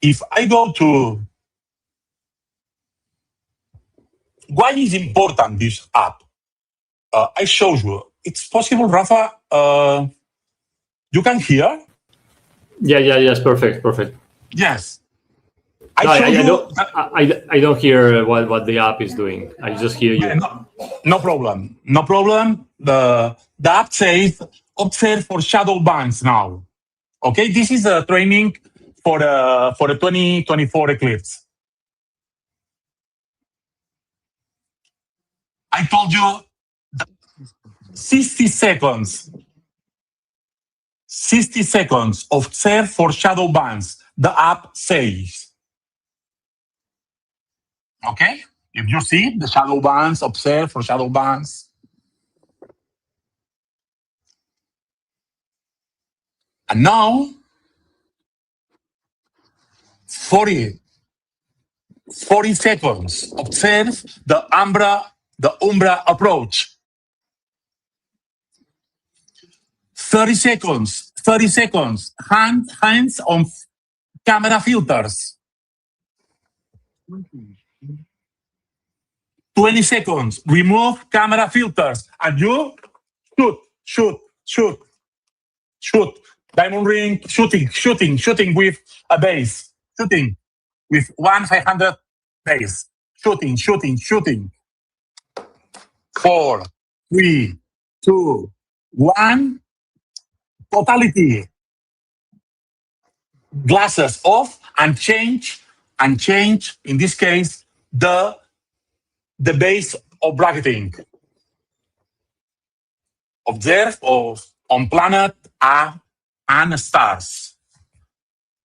if I go to why is important this app? I show you. It's possible, Rafa. You can hear? Yes, perfect. Yes. I don't hear what the app is doing. I just hear you. No problem. The app says observe for shadow bands now. Okay, this is a training for the 2024 eclipse. I told you 60 seconds. 60 seconds. Observe for shadow bands. The app says. Okay? If you see the shadow bands, observe for shadow bands. And now, 40 seconds. Observe the umbra approach. 30 seconds. Hands on camera filters. 20 seconds. Remove camera filters. And you shoot. diamond ring, shooting with a base, shooting with 1,500 base, shooting. 4, 3, 2, 1. Totality. Glasses off and change. In this case, the base of bracketing. Observe on planet and stars.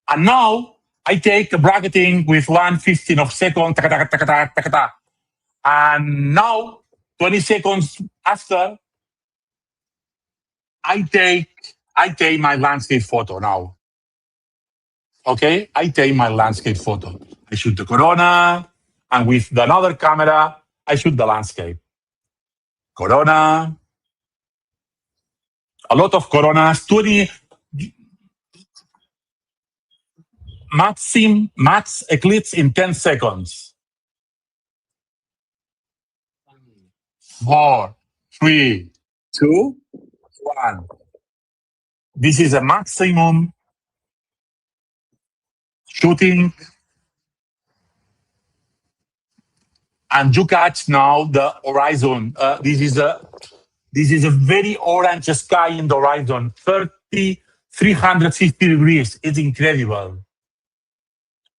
And now I take a bracketing with 1/15 of second, and now 20 seconds after, I take my landscape photo now. Okay, I take my landscape photo. I shoot the corona, and with another camera, I shoot the landscape. Corona, a lot of coronas, 20 max eclipse in 10 seconds. 4, 3, 2, 1. This is a maximum shooting. And you catch now the horizon. This is a very orange sky in the horizon, 360 degrees. It's incredible.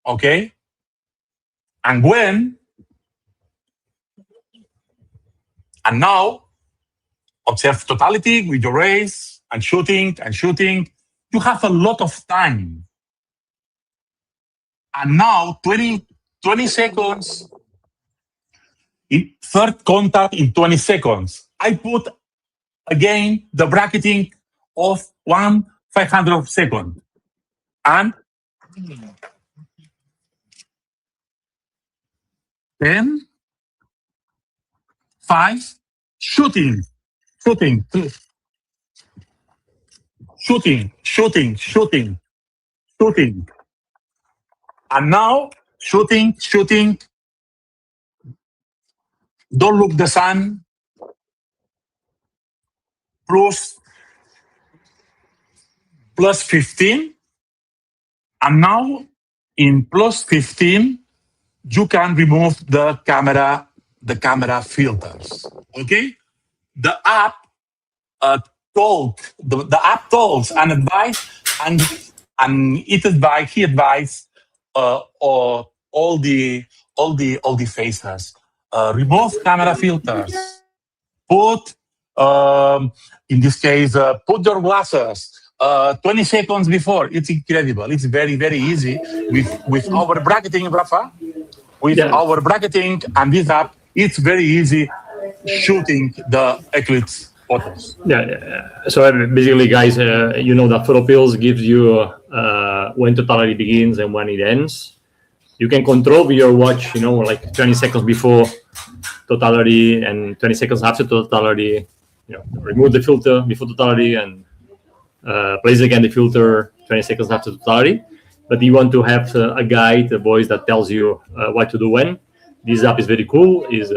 Okay? And now, observe totality with your rays and shooting. You have a lot of time. And now, 20 seconds, third contact in 20 seconds. I put again the bracketing of 1/500 of second. And 10, 5, shooting. And now, shooting. Don't look the sun. Plus 15. And now, in plus 15, you can remove the camera filters. Okay? The app tells and advise, and he advised all the faces. Remove camera filters. Put in this case, put your glasses 20 seconds before. It's incredible. It's very, very easy with our bracketing, Rafa. Our bracketing and this app, it's very easy shooting the eclipse photos. Yeah. So basically, guys, you know that Photopills gives you when totality begins and when it ends. You can control with your watch, like 20 seconds before totality and 20 seconds after totality. Remove the filter before totality and place again the filter 20 seconds after totality. But you want to have a guide, a voice that tells you what to do when. This app is very cool. Is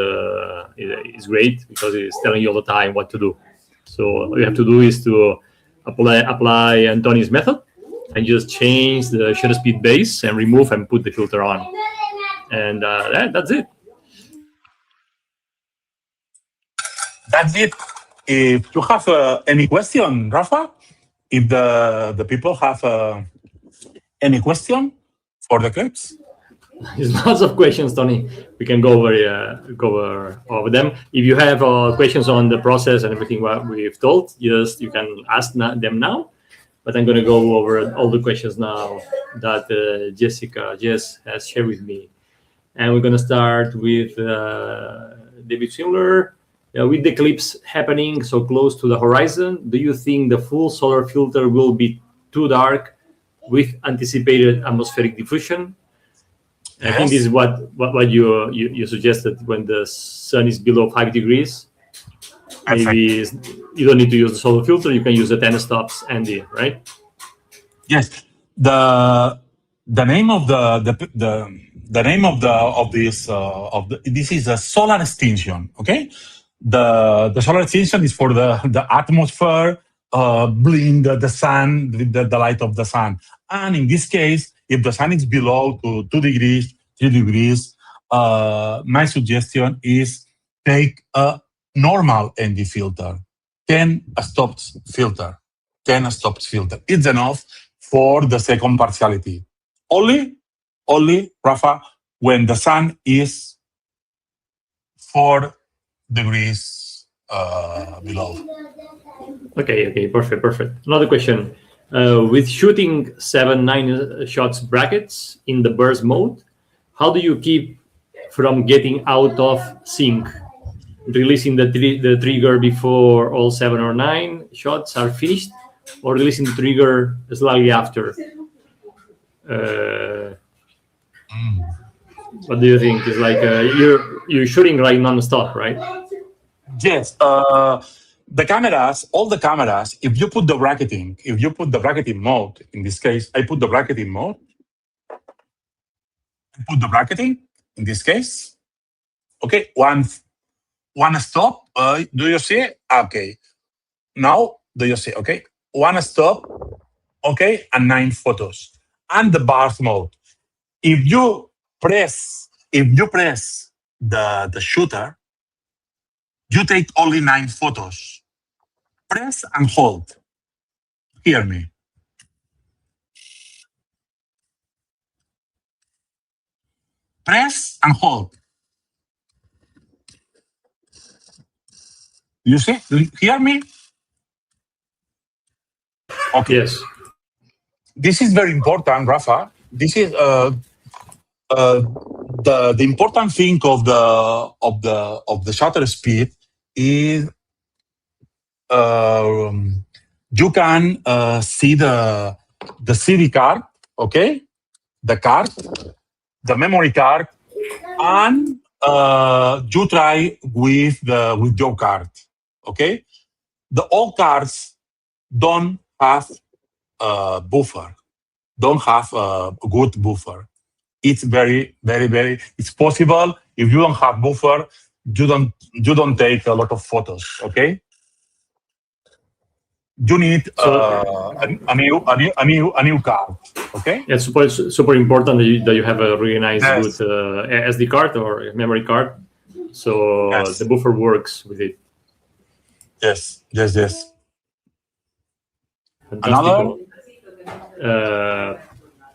great because it's telling you all the time what to do. So all you have to do is to apply Antoni's method and just change the shutter speed base and remove and put the filter on. And that's it. That's it. If you have any question, Rafa, if the people have any question for the clips? There's lots of questions, Tony. We can go over them. If you have questions on the process and everything what we've told, you can ask them now. But I'm going to go over all the questions now that Jess has shared with me. And we're going to start with David Schindler. With the eclipse happening so close to the horizon, do you think the full solar filter will be too dark with anticipated atmospheric diffusion? Yes. I think this is what you suggested when the sun is below 5 degrees. Maybe you don't need to use the solar filter. You can use the 10 stops Andy, right? Yes. The name of this is a solar extinction. Okay. The solar extinction is for the atmosphere blind the sun, the light of the sun. And in this case, if the sun is below to 2 degrees, 3 degrees, my suggestion is take a normal ND filter, 10 stops filter, 10 stops filter. It's enough for the second partiality. Only, Rafa, when the sun is 4 degrees below. Okay, perfect. Another question. With shooting 7-9 shots brackets in the burst mode, how do you keep from getting out of sync? Releasing the trigger before all 7 or 9 shots are finished, or releasing the trigger slightly after? What do you think? It's like you're shooting like non-stop, right? Yes. The cameras, all the cameras, if you put the bracketing mode, in this case, I put the bracketing mode. I put the bracketing in this case. Okay, one stop. Do you see? Okay. Now, do you see? Okay, one stop. Okay, and 9 photos. And the burst mode. If you press the shooter, you take only 9 photos. Press and hold. Hear me. Press and hold. You see? Do you hear me? Okay. Yes. This is very important, Rafa. This is the important thing of the shutter speed is you can see the CD card, okay, the card, the memory card, and you try with your card, okay. The old cards don't have a buffer, don't have a good buffer. It's very, very, very. It's possible if you don't have buffer, you don't take a lot of photos. Okay. You need a new card. Okay. It's super important that you have a really nice, Yes. good SD card or memory card, so Yes. the buffer works with it. Yes. Fantastico.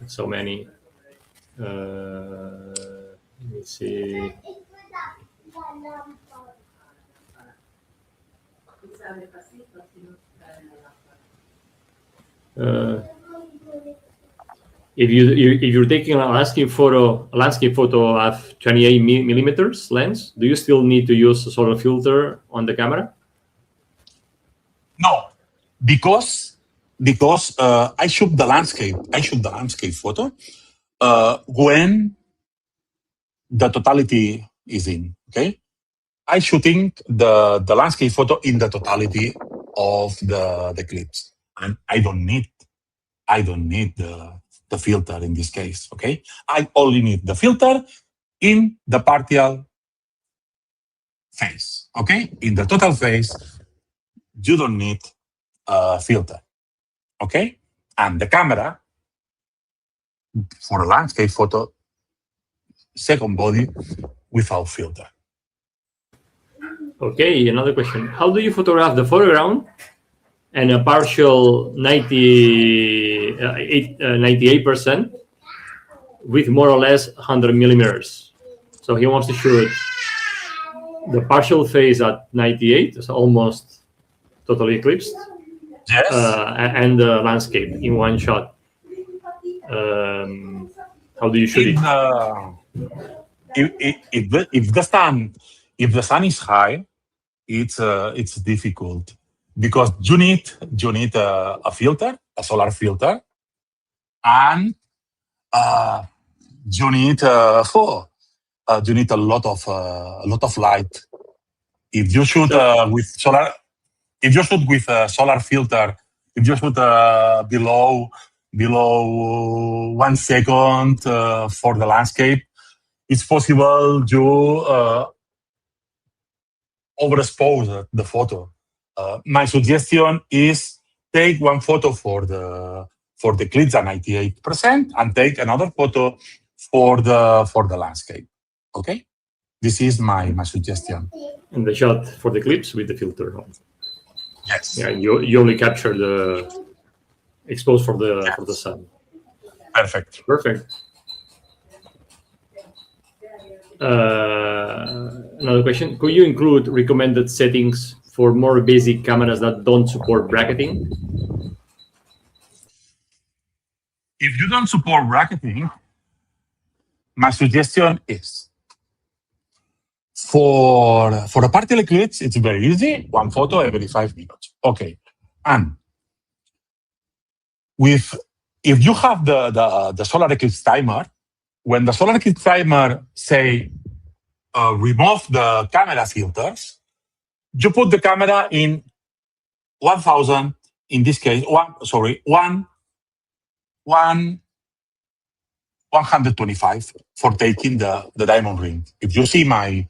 So many. Let me see. If you're taking a landscape photo of 28 millimeters lens, do you still need to use a solar filter on the camera? No, because I shoot the landscape. I shoot the landscape photo when the totality is in. Okay, I shooting the landscape photo in the totality of the eclipse, and I don't need the filter in this case. Okay, I only need the filter in the partial phase. Okay, in the total phase, you don't need a filter. Okay, and the camera for a landscape photo, second body without filter. Okay, another question. How do you photograph the foreground and a partial 98% with more or less 100 millimeters? So he wants to shoot the partial phase at 98, so almost totally eclipsed, Yes. and the landscape in one shot. How do you shoot If the sun is high, it's difficult because you need a filter, a solar filter, and you need a lot of light. If you shoot with solar filter, if you shoot below 1 second for the landscape, it's possible you overexpose the photo. My suggestion is take one photo for the eclipse at 98% and take another photo for the landscape. Okay, this is my suggestion. And the shot for the eclipse with the filter. Yes. Yeah, you only capture the exposed for the sun. Perfect. Perfect. Another question: could you include recommended settings for more basic cameras that don't support bracketing? If you don't support bracketing, my suggestion is for a partial eclipse, it's very easy. One photo every 5 minutes. Okay, and if you have the solar eclipse timer, when the solar eclipse timer say remove the camera filters, you put the camera in 1000. In this case, 125 for taking the diamond ring. If you see my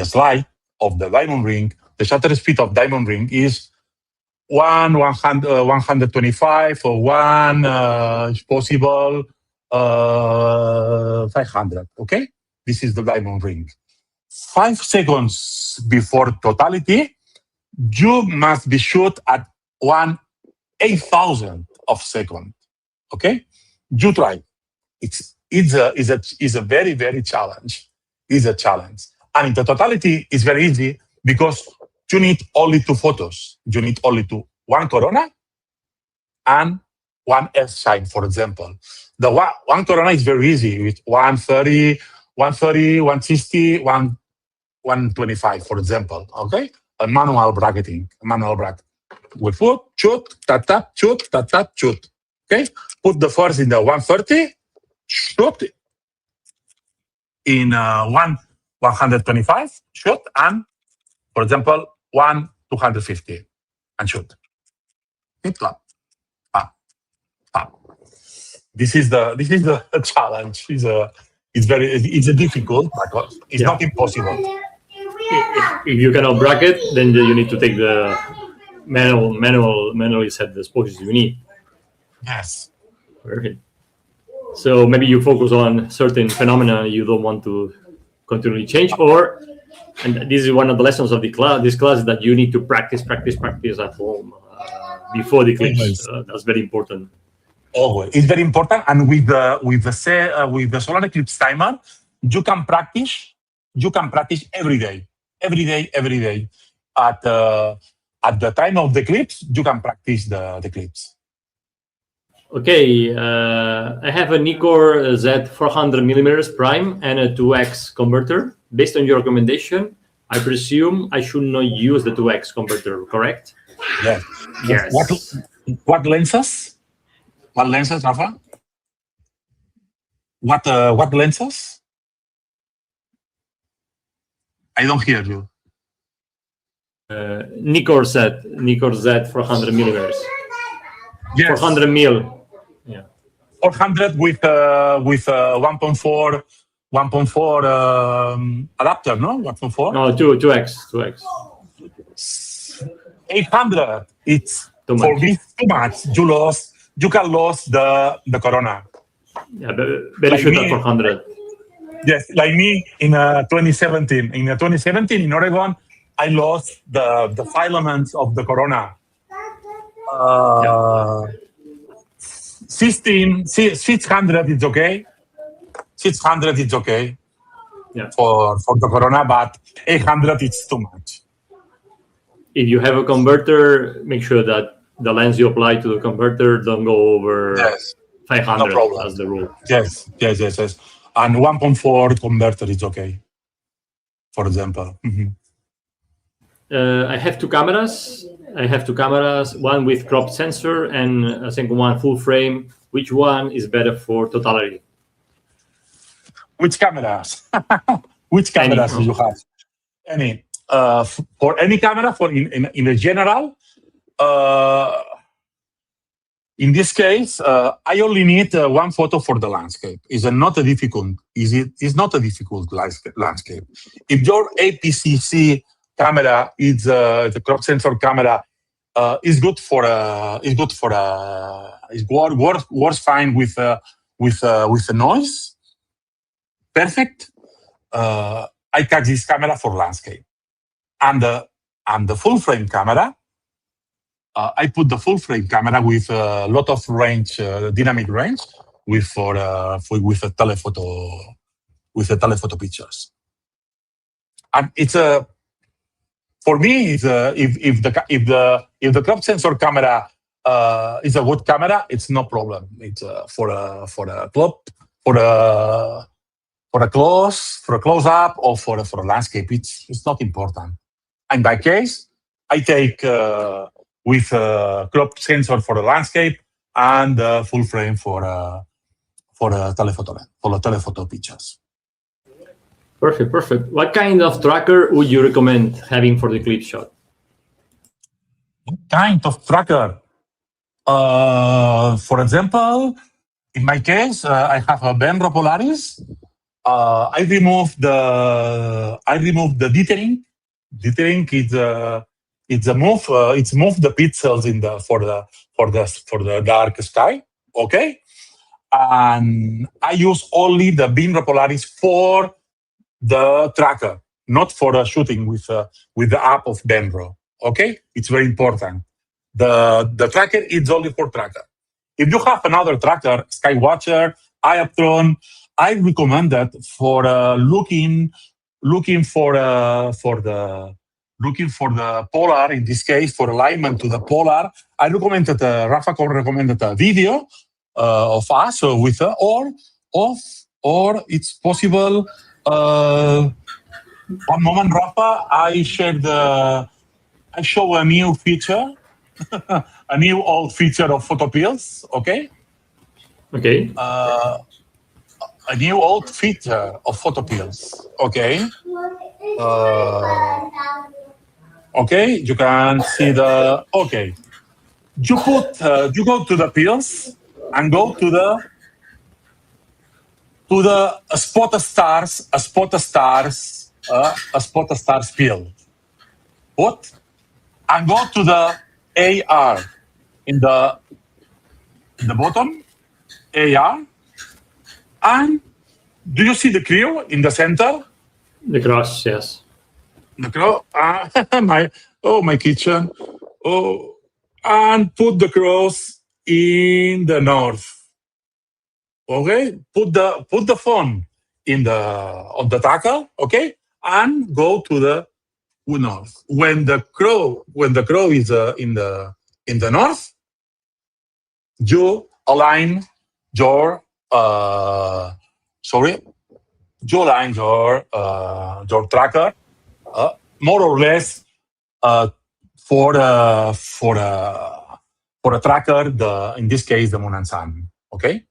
slide of the diamond ring, the shutter speed of diamond ring is 125 or if possible 500. Okay, this is the diamond ring. 5 seconds before totality, you must be shoot at 1/8000 of second. Okay, you try. It's a very, very challenge. It's a challenge. And in the totality, it's very easy because you need only 2 photos. You need only one corona and one Earthshine, for example. The one corona is very easy with 130, 160, 125, for example. Okay, a manual bracketing. We put shoot, tap tap, shoot, tap tap, shoot. Okay, put the first in the 130. Shoot in 125, shoot, and for example 250 and shoot. Hit clap. This is the challenge. It's a difficult, but it's not impossible. If you cannot bracket, then you need to take the manually set the exposures you need. Yes. Perfect. So maybe you focus on certain phenomena you don't want to continually change, and this is one of the lessons of this class, is that you need to practice at home before the eclipse. That's very important. Always, it's very important. And with the solar eclipse timer, you can practice every day. At the time of the eclipse, you can practice the eclipse. Okay, I have a Nikkor Z 400mm prime and a 2x converter. Based on your recommendation, I presume I should not use the 2x converter, correct? Yes. Yes. What lenses? What lenses, Rafa? What lenses? I don't hear you. Nikkor Z 400mm. Yes. 400 mil. Yeah. 400 with 1.4 adapter, no? 1.4? No, 2x. 800. It's Too for much. me too much. You can lose the corona. Yeah, very sure that 400. Yes, like me in 2017. In 2017 in Oregon, I lost the filaments of the corona. 600 is okay. 600 is okay. Yeah. For the corona, but 800 is too much. If you have a converter, make sure that the lens you apply to the converter don't go over 500. No problem. That's the rule. Yes. And 1.4 converter is okay, for example. Mm-hmm. I have two cameras. One with crop sensor and a second one full frame. Which one is better for totality? Which cameras? Which cameras do you have? Any? For any camera, in a general, in this case, I only need one photo for the landscape. It's not a difficult landscape. If your APC-C camera is the crop sensor camera It's good for works fine with the noise. Perfect. I catch this camera for landscape, and the full frame camera. I put the full frame camera with a lot of range, dynamic range, with the telephoto pictures. And it's for me, if the crop sensor camera is a good camera, it's no problem. It's for a close up or for a landscape. It's not important. In my case, I take with a crop sensor for the landscape and full frame for the telephoto pictures. Perfect. What kind of tracker would you recommend having for the eclipse shot? What kind of tracker? For example, in my case, I have a Benro Polaris. I remove the dithering. Dithering it's move the pixels for the dark sky. Okay, and I use only the Benro Polaris for the tracker, not for the shooting with the app of Benro. Okay, it's very important. The tracker is only for tracker. If you have another tracker, Skywatcher, Iaptron, I recommend that for looking for the polar. In this case, for alignment to the polar, I recommended Rafa recommended a video of us with or it's possible. One moment, Rafa. I show a new feature, a new old feature of Photopills. Okay. Okay. A new old feature of Photopills. Okay. Okay. You can see the. Okay. You go to the pills and go to the spot stars pill. What? And go to the AR in the bottom. AR. And do you see the crew in the center? The cross, yes. The crew. My kitchen. Oh, and put the cross in the north. Okay, put the phone on the tackle. Okay, and go to the north. When the crow is in the north, you align your tracker more or less for a tracker. In this case, the moon and sun. Okay.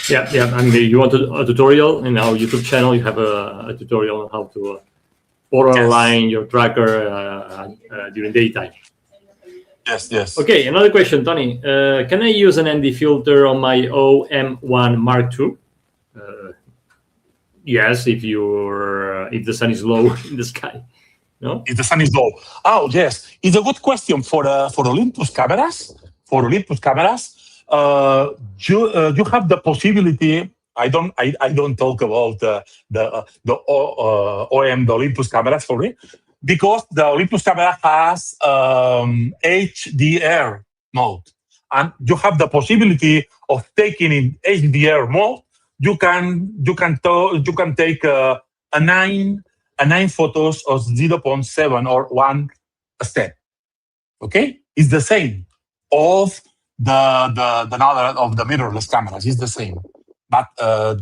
Yeah. I mean, you want a tutorial in our YouTube channel? You have a tutorial on how to align your tracker during daytime. Yes. Okay, another question, Tony. Can I use an ND filter on my OM1 Mark II? Yes, if the sun is low in the sky. No? If the sun is low. Oh, yes. It's a good question for Olympus cameras. For Olympus cameras, you have the possibility. I don't talk about the Olympus cameras, sorry, because the Olympus camera has HDR mode, and you have the possibility of taking in HDR mode. You can take a 9 photos of 0.7 or 1 step. Okay, it's the same of the mirrorless cameras. It's the same, but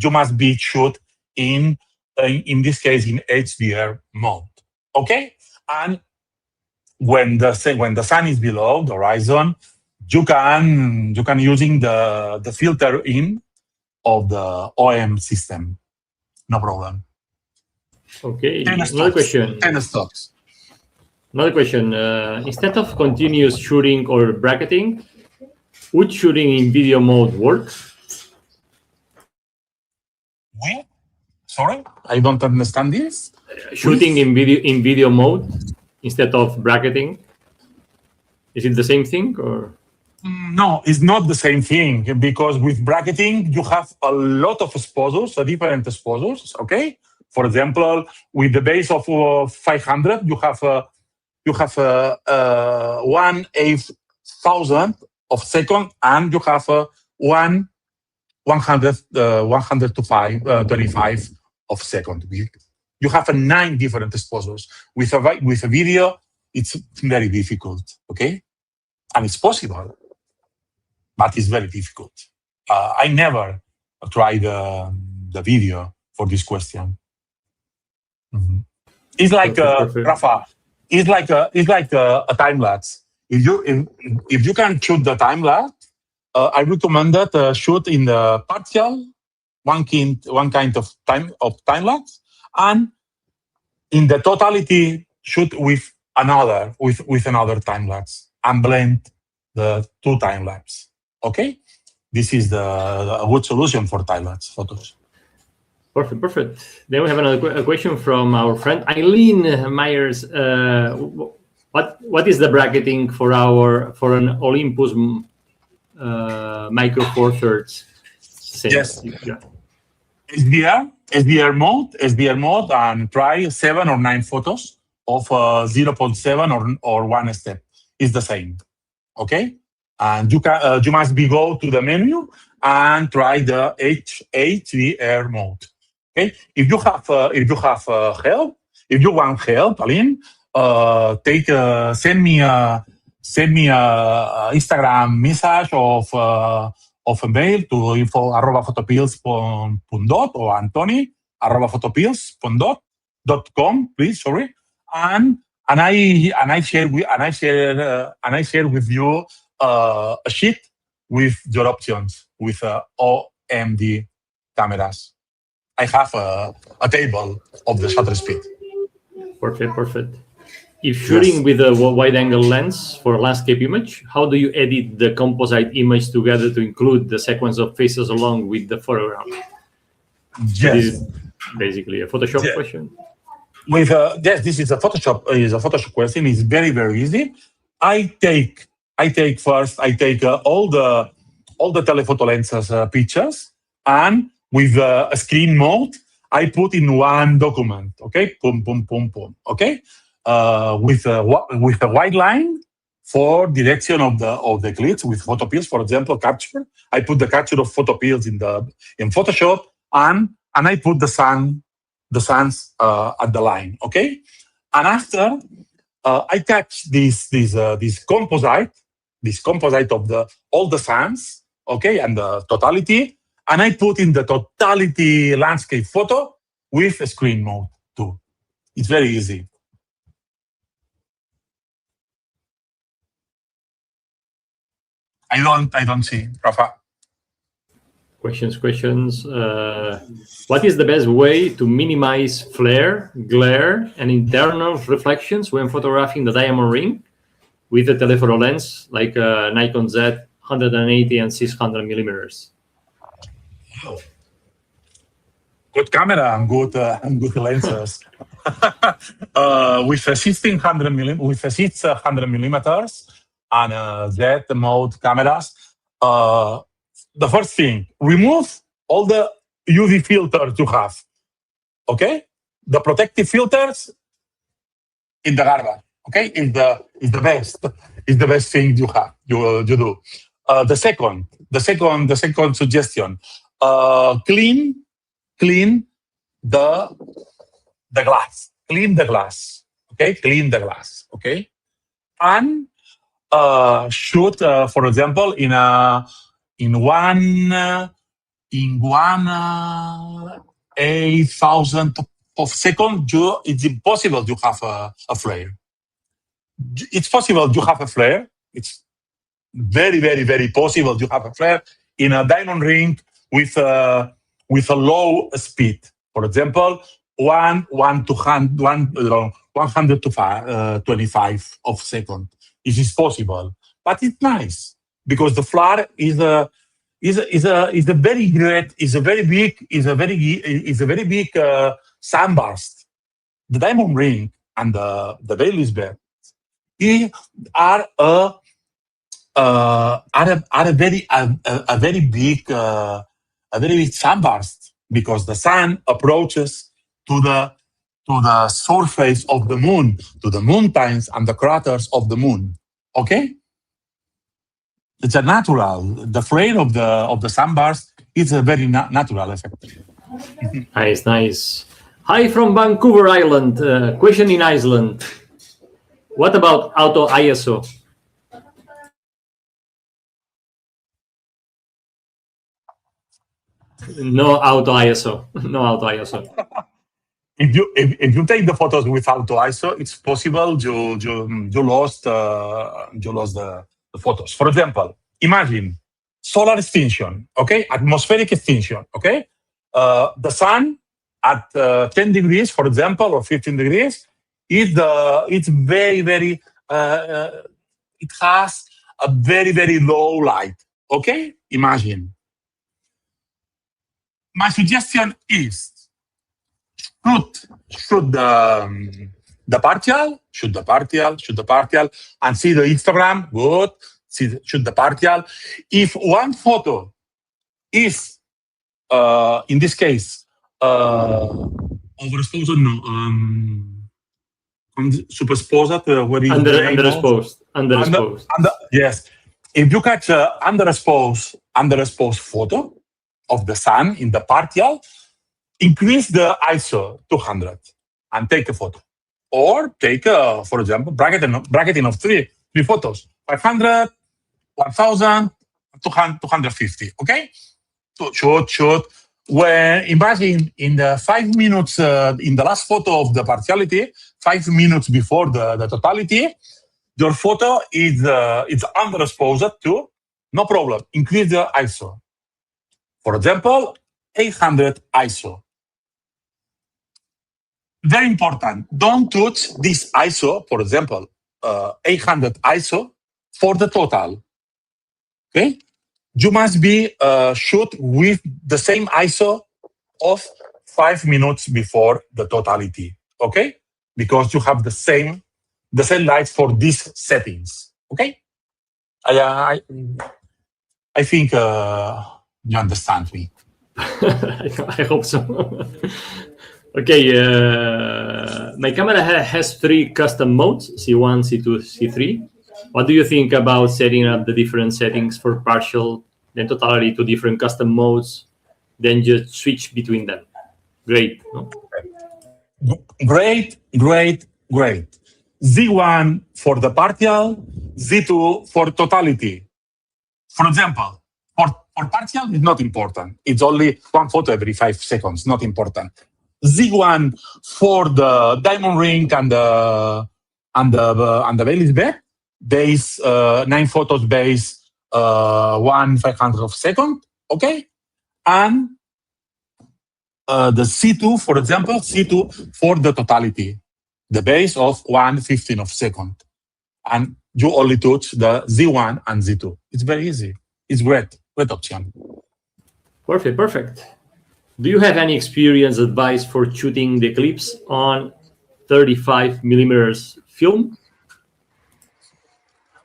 you must be shoot in this case in HDR mode. Okay, and when the sun is below the horizon, you can using the filter in of the OM system. No problem. Okay. Another question. 10 stocks. Another question. Instead of continuous shooting or bracketing, would shooting in video mode work? Sorry, I don't understand this. Shooting in video mode instead of bracketing. Is it the same thing or? No, it's not the same thing because with bracketing you have a lot of exposures, different exposures. Okay, for example, with the base of 500, you have 1/8,000 of second, and you have 100 to 25 of second. You have 9 different exposures. With a video, it's very difficult. Okay, and it's possible, but it's very difficult. I never tried the video for this question. Mm-hmm. It's like Rafa. It's like a time lapse. If you can shoot the time lapse, I recommend that shoot in the partial one kind of time lapse, and in the totality shoot with another time lapse and blend the 2 time lapse. Okay, this is a good solution for time lapse photos. Perfect. Then we have another question from our friend Eileen Myers. What is the bracketing for an Olympus Micro Four Thirds? Yes. Yeah. SDR mode, and try 7 or 9 photos of 0.7 or 1 step. It's the same. Okay, and you must go to the menu and try the HDR mode. Okay, if you want help, Aline, send me a Instagram message of a mail to info@photopills.dot or Antoni@photopills.com, please. Sorry, and I share with you a sheet with your options with OMD cameras. I have a table of the shutter speed. Perfect. If shooting with a wide-angle lens for a landscape image, how do you edit the composite image together to include the sequence of faces along with the foreground? Yes. So this is basically a Photoshop question. This is a Photoshop question. It's very, very easy. I take all the telephoto lenses pictures, and with a screen mode, I put in one document. Okay, boom. Okay, with a white line for direction of the eclipse with Photopills, for example, capture. I put the capture of Photopills in Photoshop, and I put the suns at the line. Okay, and after I catch this composite of all the suns. Okay, and the totality. And I put in the totality landscape photo with a screen mode too. It's very easy. I don't see, Rafa. Questions. What is the best way to minimize flare, glare, and internal reflections when photographing the diamond ring with a telephoto lens like a Nikon Z 180 and 600 millimeters? Good camera and good lenses. With a 600 millimeters and Z mode cameras, the first thing, remove all the UV filters you have. Okay, the protective filters in the garbage. Okay, is the best thing you have. You do. The second suggestion. Clean the glass. Clean the glass. Okay, clean the glass. Okay, and shoot, for example, in one 8,000 of second. It's impossible to have a flare. It's possible to have a flare. It's very, very, very possible to have a flare in a diamond ring with a low speed. For example, 100 to 25 of second. It is possible, but it's nice because the flare is a very big sunburst. The diamond ring and the Baily's bed are a are a very big sunburst, because the sun approaches to the surface of the moon, to the mountains and the craters of the moon. Okay, it's a natural. The flare of the sunburst is a very natural effect. Nice, nice. Hi from Vancouver Island. Question in Iceland. What about auto ISO? No auto ISO. No auto ISO. If you take the photos without the ISO, it's possible you lost the photos. For example, imagine solar extinction, okay, atmospheric extinction, okay. The sun at 10 degrees, for example, or 15 degrees, it's very it has a very low light. Okay, imagine. My suggestion is shoot the partial, and see the histogram. Good. Shoot the partial. If one photo is, in this case, overexposed, superexposed. What is underexposed. Yes. If you catch an underexposed photo of the sun in the partial, increase the ISO 200 and take a photo. Or take, for example, bracketing of three photos: 500, 1000, 250. Okay? So shoot. When imagine in the 5 minutes, in the last photo of the partiality, 5 minutes before the totality, your photo is underexposed too. No problem. Increase the ISO. For example, 800 ISO. Very important. Don't touch this ISO, for example, 800 ISO for the total. Okay? You must be shoot with the same ISO of 5 minutes before the totality. Okay? Because you have the same lights for these settings. Okay? I think you understand me. I hope so. Okay, my camera has 3 custom modes: C1, C2, C3. What do you think about setting up the different settings for partial, then totality to different custom modes, then just switch between them? Great. No? Great. Z1 for the partial, Z2 for totality. For example, for partial, it's not important. It's only one photo every 5 seconds, not important. Z1 for the diamond ring and the Baily's bed, base 9 photos base 1/500 of second, okay? And the C2, for example, C2 for the totality, the base of 1/15 of second. And you only touch the Z1 and Z2. It's very easy. It's great option. Perfect. Do you have any experience advice for shooting the eclipse on 35 millimeters film?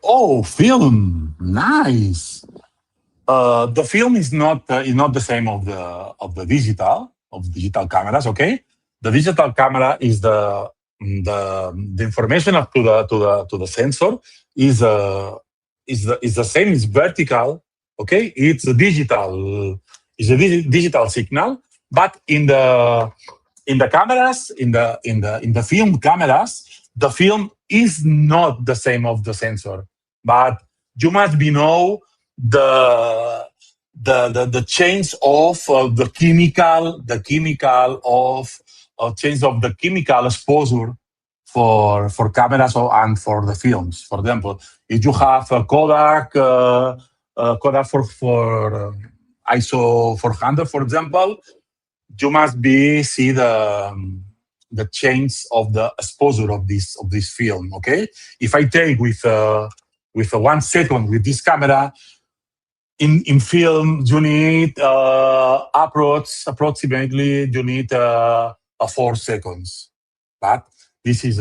Oh, film, nice. The film is not the same of the digital cameras. Okay, the digital camera is the information up to the sensor is the same. It's vertical. Okay, it's a digital. It's a digital signal, but in the cameras, in the film cameras, the film is not the same of the sensor. But you must know the change of the chemical exposure for cameras and for the films. For example, if you have a Kodak for ISO 400, for example, you must see the change of the exposure of this film. Okay, if I take with 1 second with this camera, in film you need approximately you need 4 seconds. But this is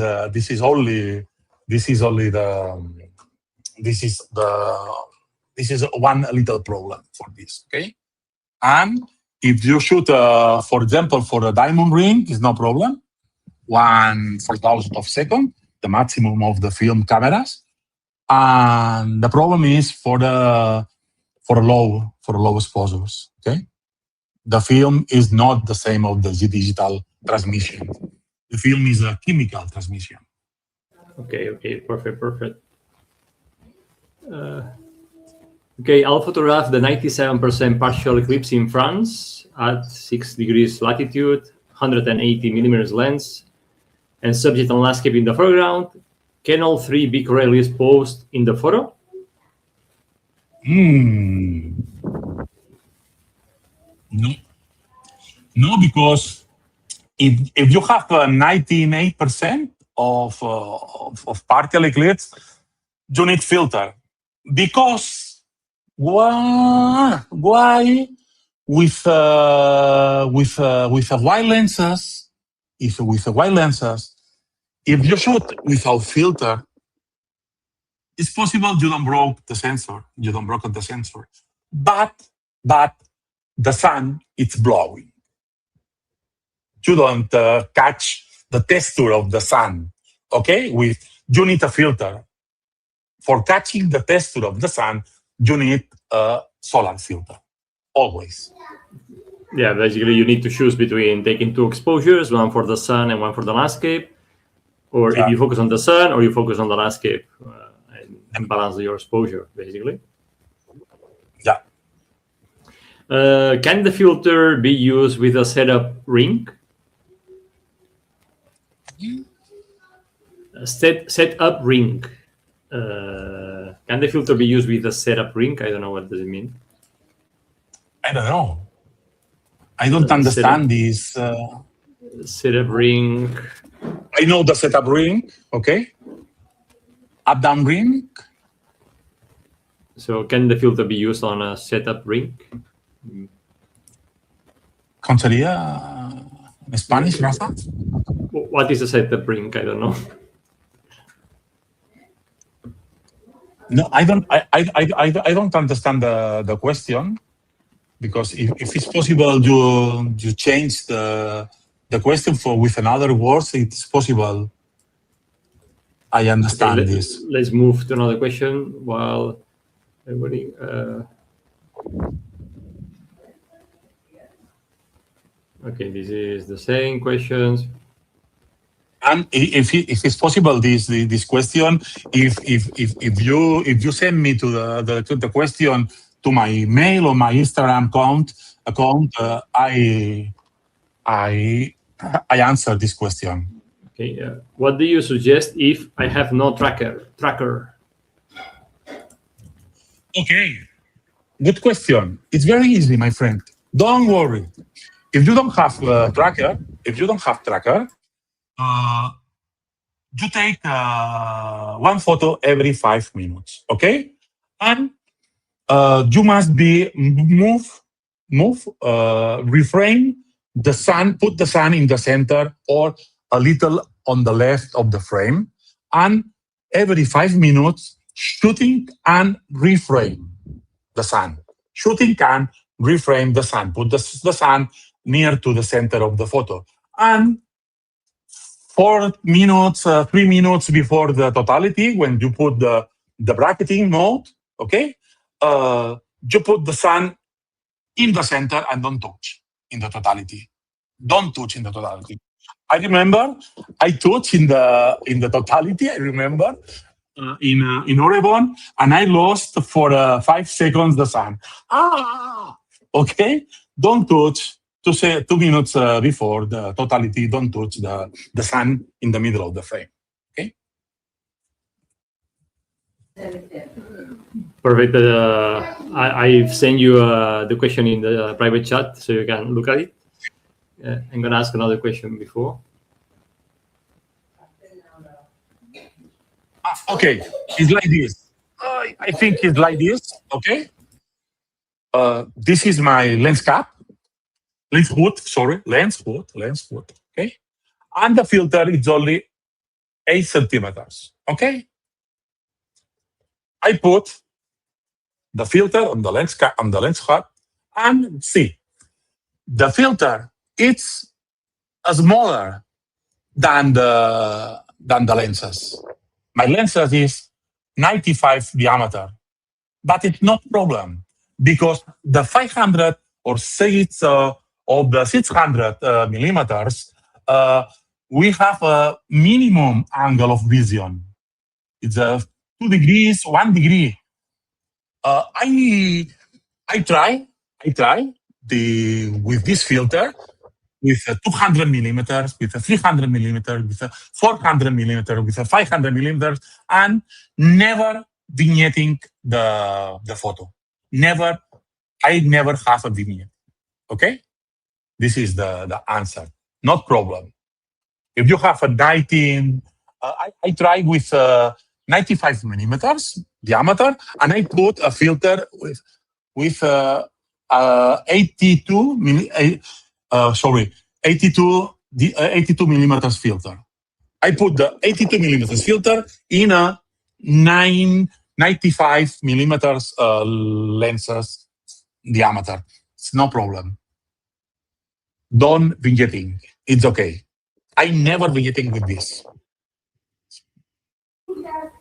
only the This is one little problem for this. Okay, and if you shoot, for example, for a diamond ring, is no problem. 1/4,000 of second, the maximum of the film cameras, and the problem is for low exposures. Okay, the film is not the same of the digital transmission. The film is a chemical transmission. Okay, perfect. Okay, I'll photograph the 97% partial eclipse in France at 6 degrees latitude, 180 millimeters lens, and subject and landscape in the foreground. Can all three be correctly exposed in the photo? No, because if you have 98% of partial eclipse, you need filter. Because why with wide lenses, if you shoot without filter, it's possible you don't broke the sensor. But the sun, it's blowing. You don't catch the texture of the sun. Okay, you need a filter. For catching the texture of the sun, you need a solar filter, always. Yeah, basically you need to choose between taking two exposures, one for the sun and one for the landscape, or if you focus on the sun or you focus on the landscape and balance your exposure, basically. Yeah. Can the filter be used with a setup ring? Setup ring. Can the filter be used with a setup ring? I don't know, what does it mean? I don't know. I don't understand this. Setup ring. I know the setup ring, okay? Up-down ring. So can the filter be used on a setup ring? ¿Cómo sería en Spanish, Rafa? What is a setup ring? I don't know. No, I don't understand the question, because if it's possible you change the question with another words, it's possible. I understand this. Let's move to another question while everybody. Okay, this is the same questions. And if it's possible, this question, if you send me to the question to my mail or my Instagram account, I answer this question. Okay, what do you suggest if I have no tracker? Okay, good question. It's very easy, my friend. Don't worry. If you don't have tracker, you take one photo every 5 minutes, okay? And you must be reframe the sun, put the sun in the center or a little on the left of the frame, and every 5 minutes shooting and reframe the sun. Shooting and reframe the sun. Put the sun near to the center of the photo. And 4 minutes, 3 minutes before the totality, when you put the bracketing mode, okay, you put the sun in the center and don't touch in the totality. Don't touch in the totality. I remember I touched in the totality. I remember in Oregon, and I lost for 5 seconds the sun. Okay, don't touch. To say 2 minutes before the totality, don't touch the sun in the middle of the frame. Okay. Perfect. I've sent you the question in the private chat, so you can look at it. I'm going to ask another question before. Okay, it's like this. I think it's like this. Okay. This is my lens cap. Lens hood. Okay. And the filter is only 8 centimeters. Okay. I put the filter on the lens card, and see, the filter it's smaller than the lenses. My lenses is 95 diameter, but it's not problem because the 500 or 6 of the 600 millimeters, we have a minimum angle of vision. It's 2 degrees, 1 degree. I try with this filter with 200 millimeters, with 300 millimeters, with 400 millimeters, with 500 millimeters, and never vignetting the photo. I never have a vignette. Okay, this is the answer. Not problem. If you have a 19, I try with 95 millimeters diameter, and I put a filter with 82 millimeters filter. I put the 82 millimeters filter in a 95 millimeters lenses diameter. It's no problem. Don't vignetting. It's okay. I never vignetting with this.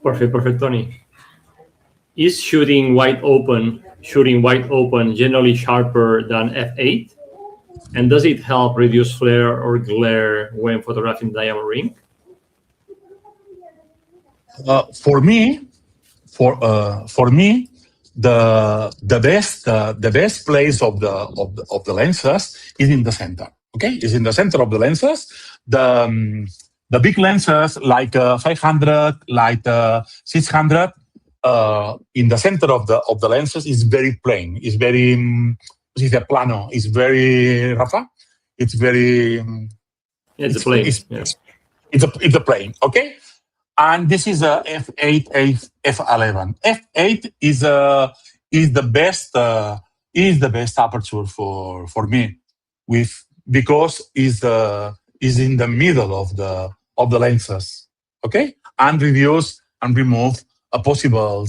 Perfect, Tony. Is shooting wide open generally sharper than f8? And does it help reduce flare or glare when photographing diamond ring? For me, the best place of the lenses is in the center. Okay, is in the center of the lenses. The big lenses like 500, like 600, in the center of the lenses is very plain. It's very plano. It's very Rafa. It's very. It's a plane. It's a plane. Okay. And this is a f8, f11. F8 is the best aperture for me, because is in the middle of the lenses, okay, and reduce and remove a possible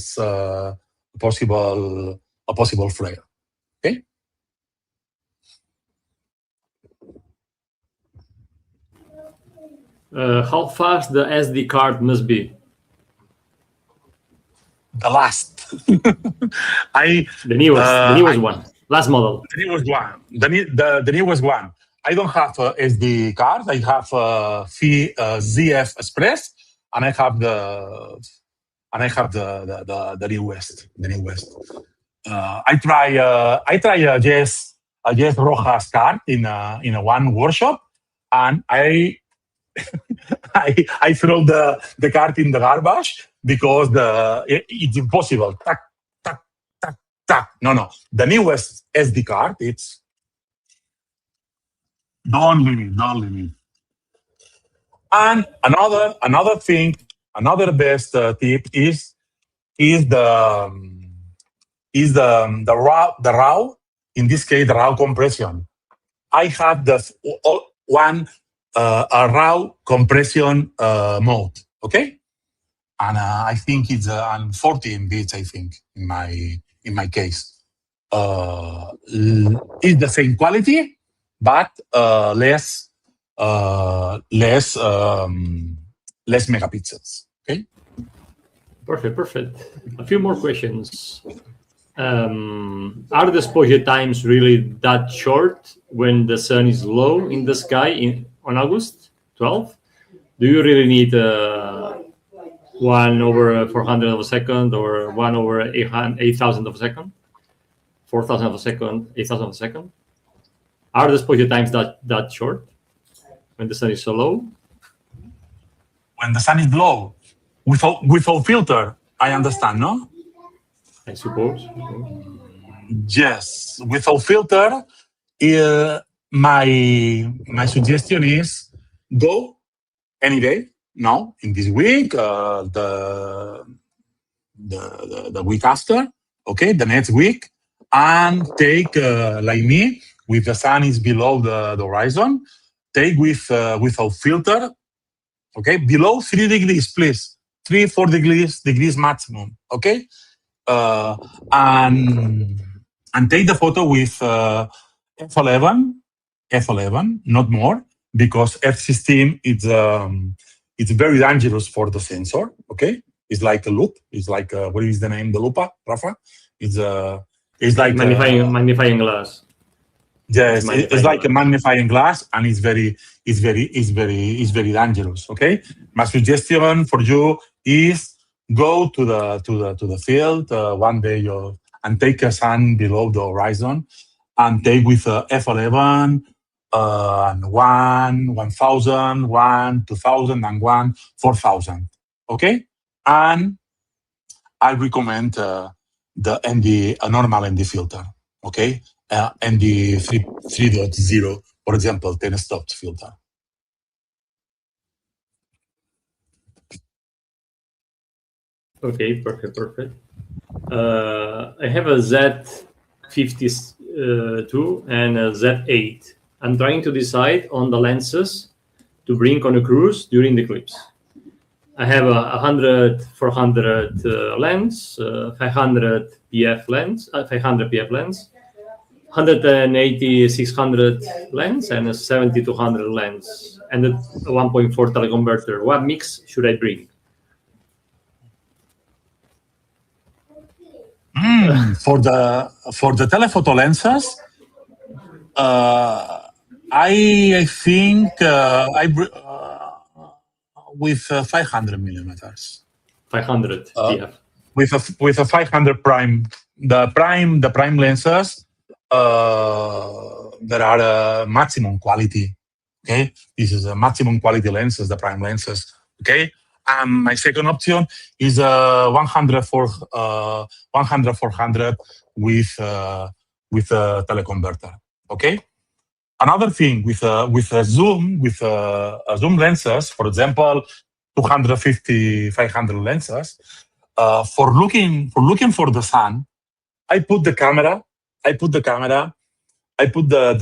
flare, okay. How fast the SD card must be? The last. The newest one. Last model. The newest one. The newest one. I don't have a SD card. I have a ZF Express, and I have the newest. The newest. I try a Jess Rojas card in a one workshop, and I throw the card in the garbage because it's impossible. Tack, tack, tack, tack. No. The newest SD card, it's don't limit. And another thing, another best tip is the raw. In this case, the raw compression. I have a raw compression mode, okay, and I think it's on 14 bits. I think in my case, it's the same quality, but less megapixels. Okay. Perfect. A few more questions. Are the exposure times really that short when the sun is low in the sky on August 12th? Do you really need 1/400 of a second or 1/8,000 of a second? 4,000 of a second, 8,000 of a second? Are the exposure times that short when the sun is so low? When the sun is low, without filter, I understand, no? I suppose. Yes, without filter, my suggestion is go any day. Now, in this week, the week after, okay, the next week, and take like me, with the sun is below the horizon, take without filter, okay, below 3 degrees, please. 3-4 degrees maximum. Okay, and take the photo with f11, not more, because f16 it's very dangerous for the sensor. Okay, it's like a loop. It's like what is the name? The lupa, Rafa. It's like magnifying glass. Yes, it's like a magnifying glass, and it's very dangerous. Okay, my suggestion for you is go to the field one day and take a sun below the horizon, and take with f11 and 1,000, 2,000, and 4,000. Okay, and I recommend a normal ND filter. Okay. ND 3.0, for example, 10-stopped filter. Okay, perfect. I have a Z52 and a Z8. I'm trying to decide on the lenses to bring on a cruise during the eclipse. I have a 100-400 lens, 500 PF lens, 180-600 lens, and a 70-200 lens, and a 1.4 teleconverter. What mix should I bring? For the telephoto lenses, I think with 500 millimeters. 500 PF. With a 500 prime. The prime lenses that are maximum quality. Okay, this is a maximum quality lenses, the prime lenses. Okay, my second option is 100-400 with a teleconverter. Okay. Another thing with a zoom lenses, for example, 250-500 lenses, for looking for the sun, I put the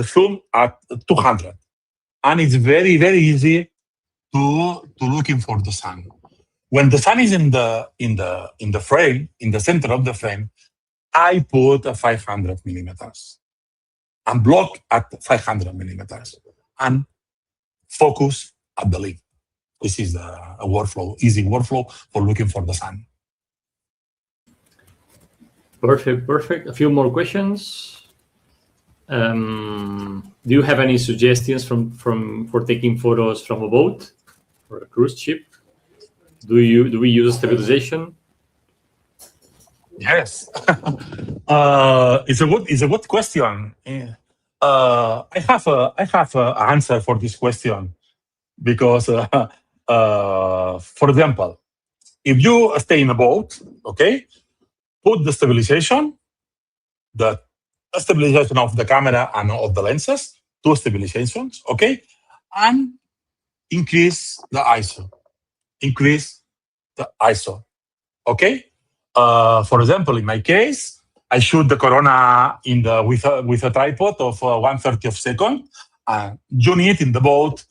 zoom at 200, and it's very, very easy to looking for the sun. When the sun is in the frame, in the center of the frame, I put a 500 millimeters and block at 500 millimeters and focus at the lip. This is a easy workflow for looking for the sun. Perfect. A few more questions. Do you have any suggestions for taking photos from a boat or a cruise ship? Do we use stabilization? Yes, it's a good question. I have an answer for this question because, for example, if you stay in a boat, okay, put the stabilization of the camera and of the lenses, 2 stabilizations, okay, and increase the ISO. Okay. For example, in my case, I shoot the corona with a tripod of 1/30 of second. You need in the boat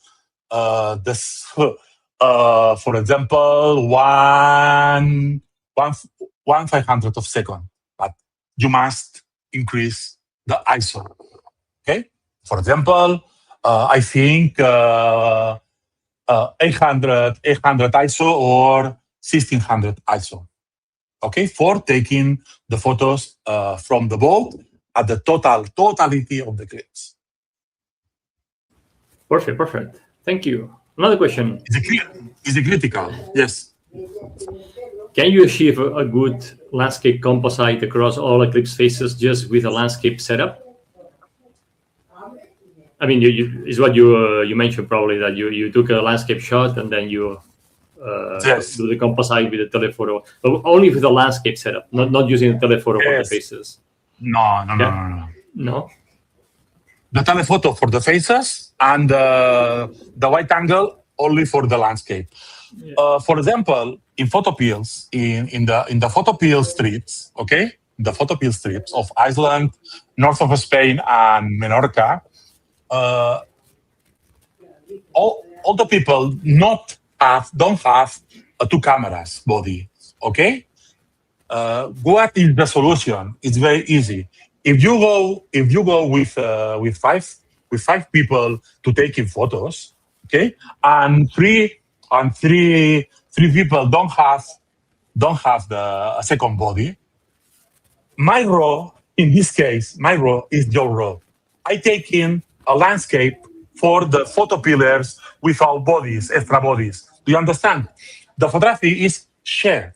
for example, 1/500 of second, but you must increase the ISO. Okay. For example, I think 800 ISO or 1600 ISO. Okay, for taking the photos from the boat at the totality of the eclipse. Perfect. Thank you. Another question. Is it critical? Yes. Can you achieve a good landscape composite across all eclipse phases just with a landscape setup? I mean, is what you mentioned probably that you took a landscape shot and then you yes. do the composite with the telephoto, but only with a landscape setup, not using the telephoto for the faces. No. The telephoto for the faces and the wide angle only for the landscape. Yeah. For example, in Photopills, in the Photopills strips, okay, the Photopills strips of Iceland, north of Spain, and Menorca, all the people don't have two cameras body. Okay. What is the solution? It's very easy. If you go with five people to taking photos, okay, and three people don't have the second body. My role in this case, my role is your role. I take in a landscape for the photopillars without bodies, extra bodies. Do you understand? The photography is shared.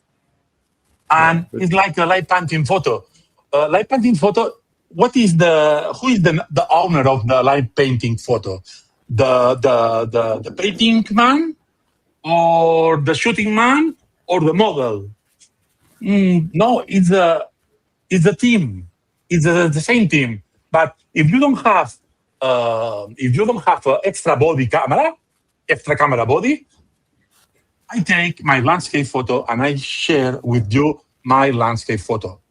And it's like a light painting photo. Light painting photo. Who is the owner of the light painting photo? The painting man, or the shooting man, or the model? No, it's a team. It's the same team. But if you don't have an extra camera body, I take my landscape photo and I share with you my landscape photo.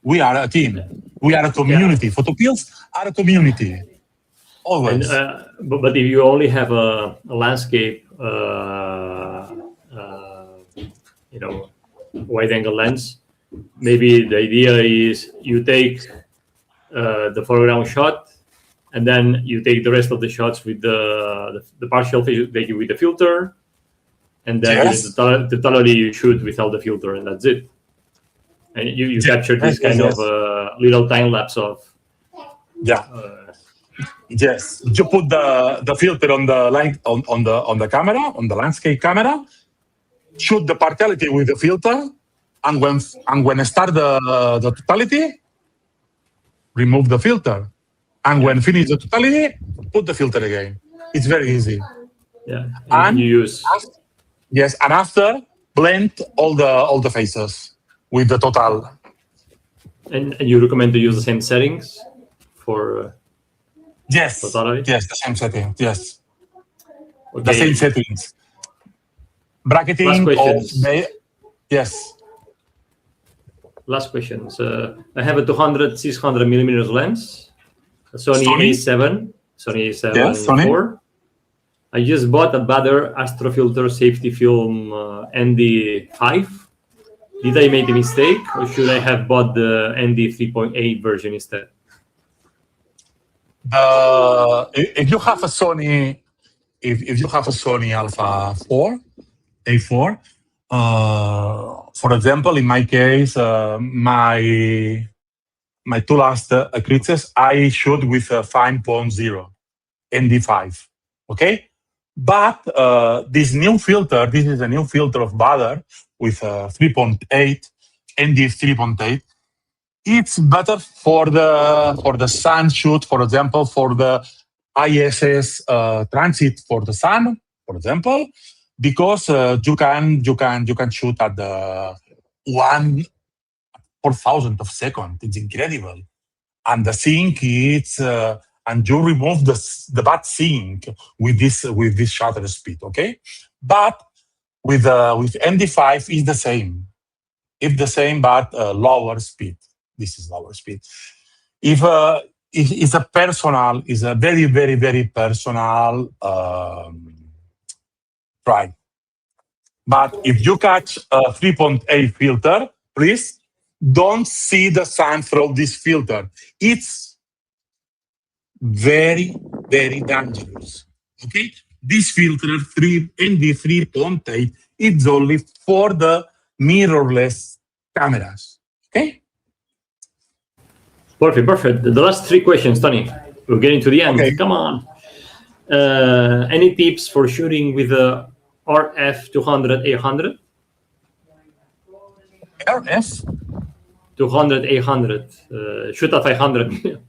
We are a team. We are a community. Photopills are a community. Always. But if you only have a landscape, wide-angle lens, maybe the idea is you take the foreground shot, and then you take the rest of the shots with the partial take with the filter, and then the totality you shoot without the filter, and that's it. And you capture this kind of little time lapse of. Yes, you put the filter on the camera, on the landscape camera, shoot the partiality with the filter, and when start the totality, remove the filter, and when finish the totality, put the filter again. It's very easy. Yeah, and you use. Yes, and after blend all the faces with the total. And you recommend to use the same settings for. Yes. Totality? Yes, the same settings. Yes. Okay. The same settings. Bracketing. Last questions. Yes. Last questions. I have a 200-600 millimeters lens, a Sony A7 IV. I just bought a Bader Astrofilter safety film ND5. Did I make a mistake, or should I have bought the ND 3.8 version instead? If you have a Sony, if you have a Sony Alpha 4, A4, for example, in my case, my two last eclipses, I shoot with a 5.0 ND5. Okay, but this new filter, this is a new filter of Bader with 3.8 ND 3.8. It's better for the sun shoot, for example, for the ISS transit for the sun, for example, because you can shoot at the 1/4,000 of second. It's incredible, and the sync it's and you remove the bad sync with this shutter speed. Okay, but with ND5 is the same. It's the same, but lower speed. This is lower speed. If it's a very, very, very personal try. But if you catch a 3.8 filter, please don't see the sun through this filter. It's very, very dangerous. Okay, this filter ND 3.8 is only for the mirrorless cameras. Okay. Perfect. The last three questions, Tony. We're getting to the end. Okay. Come on. Any tips for shooting with a RF 200-800? RF? 200-800. Shoot at 500.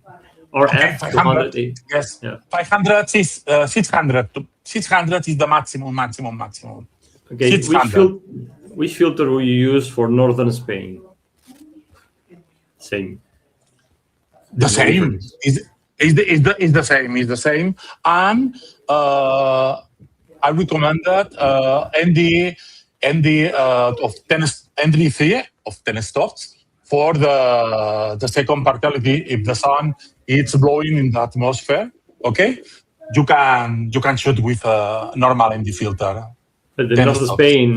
RF 200. Yes. Yeah. 500 is 600. 600 is the maximum. Okay. Which filter will you use for northern Spain? Same. The same is the same, and I recommend that ND of 10 stops for the second partiality. If the sun is blowing in the atmosphere, okay, you can shoot with a normal ND filter. But the north of Spain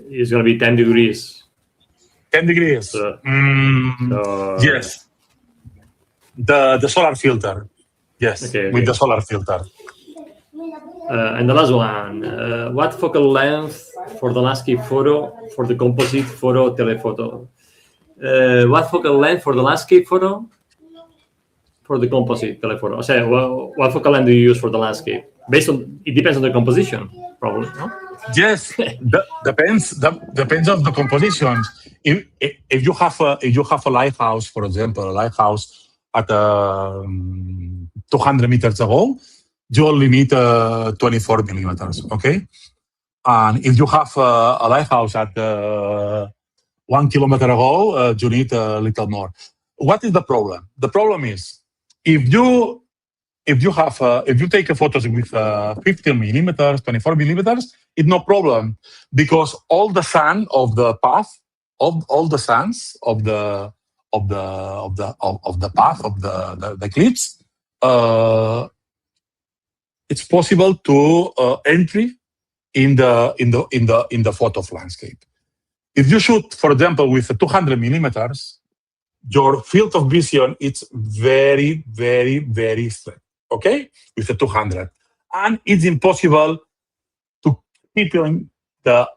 is going to be 10 degrees. 10 degrees. So, Yes. The solar filter. Yes, Okay. with the solar filter. And the last one, what focal length for the landscape photo for the composite photo telephoto? What focal length for the landscape photo for the composite telephoto? So, what focal length do you use for the landscape? It depends on the composition, probably, no? Yes, depends of the composition. If you have a lighthouse, for example, a lighthouse at 200 meters away, you only need 24 millimeters. Okay, and if you have a lighthouse at 1 kilometer away, you need a little more. What is the problem? The problem is if you take a photos with 15 millimeters, 24 millimeters, it's no problem because all the sun of the path of all the suns of the path of the eclipse, it's possible to entry in the photo of landscape. If you shoot, for example, with 200 millimeters, your field of vision is very, very, very straight. Okay, with the 200, and it's impossible to keep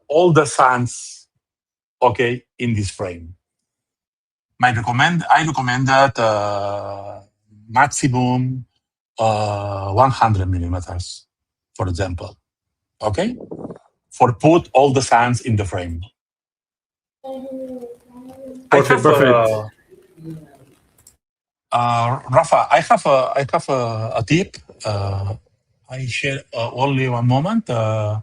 all the suns, okay, in this frame. I recommend that maximum 100 millimeters, for example. Okay, for put all the suns in the frame. Perfect. Rafa, I have a tip. I share only one moment. I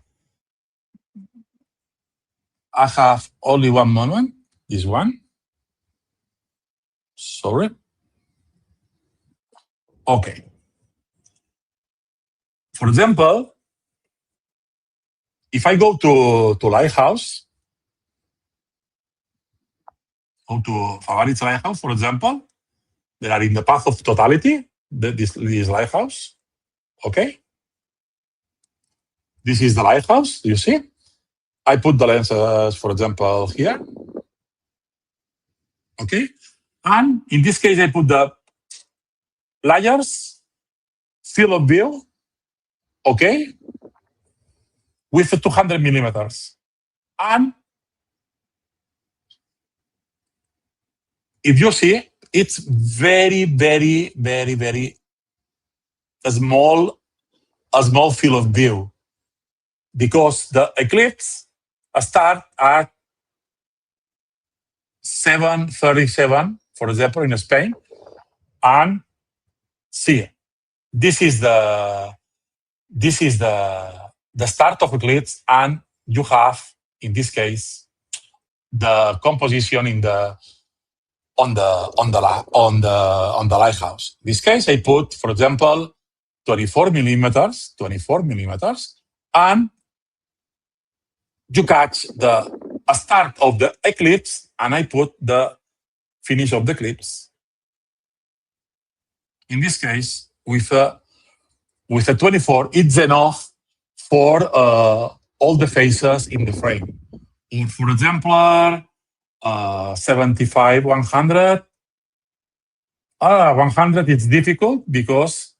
have only one moment. This one. Sorry. Okay. For example, if I go to Lighthouse, go to Favarit's Lighthouse, for example, they are in the path of totality, this lighthouse. Okay? This is the lighthouse, do you see? I put the lenses, for example, here. Okay? And in this case, I put the layers, field of view, okay? With 200 millimeters. And if you see, it's very, very, very, very a small field of view because the eclipse starts at 7:37, for example, in Spain, and see, this is the start of eclipse, and you have in this case the composition on the lighthouse. In this case, I put, for example, 24 millimeters, and you catch the start of the eclipse, and I put the finish of the eclipse. In this case, with a 24, it's enough for all the faces in the frame. Or for example, 75, 100. 100 it's difficult because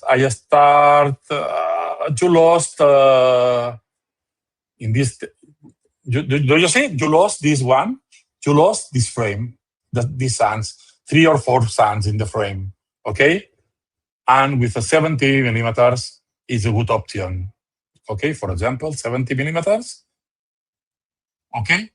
I start. You lost in this. Do you see? You lost this one. You lost this frame. These suns, 3 or 4 suns in the frame. Okay, and with a 70 millimeters is a good option. Okay, for example, 70 millimeters. Okay.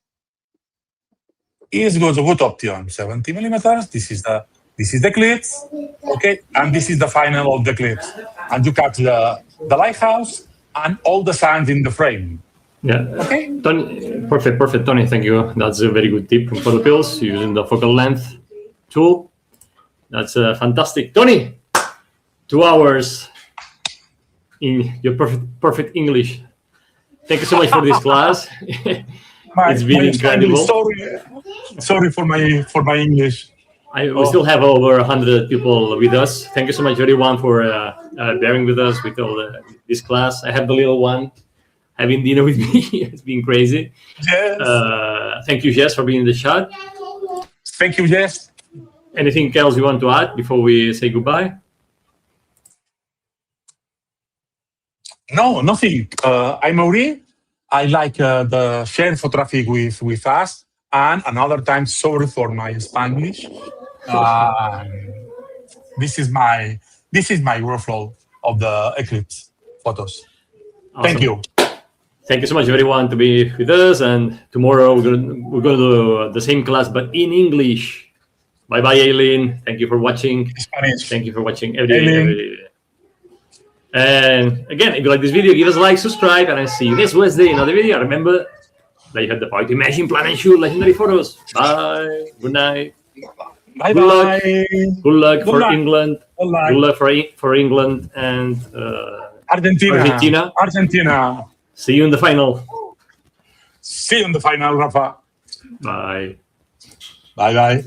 Is a good option. 70 millimeters. This is the eclipse. Okay, and this is the final of the eclipse. And you catch the lighthouse and all the suns in the frame. Yeah. Okay. Tony, perfect, Tony. Thank you. That's a very good tip from Photopills using the focal length tool. That's fantastic, Tony. 2 hours in your perfect English. Thank you so much for this class. It's been incredible. Sorry for my English. We still have over 100 people with us. Thank you so much, everyone, for bearing with us with all this class. I have the little one having dinner with me. It's been crazy. Yes. Thank you, Jess, for being in the chat. Thank you, Jess. Anything else you want to add before we say goodbye? No, nothing. I'm Mauri. I like the share photography with us. And another time, sorry for my Spanish. This is my workflow of the eclipse photos. Awesome. Thank you. Thank you so much, everyone, to be with us. And tomorrow we're gonna do the same class, but in English. Bye bye, Aileen. Thank you for watching. Spanish. Thank you for watching every day. And again, if you like this video, give us a like, subscribe, and I'll see you next Wednesday in another video. Remember that you have the power to imagine, plan, and shoot legendary photos. Bye. Good night. Bye Good luck. bye. Good luck for luck. England. Good luck. Good luck for England and Argentina. See you in the final. See you in the final, Rafa. Bye. Bye bye.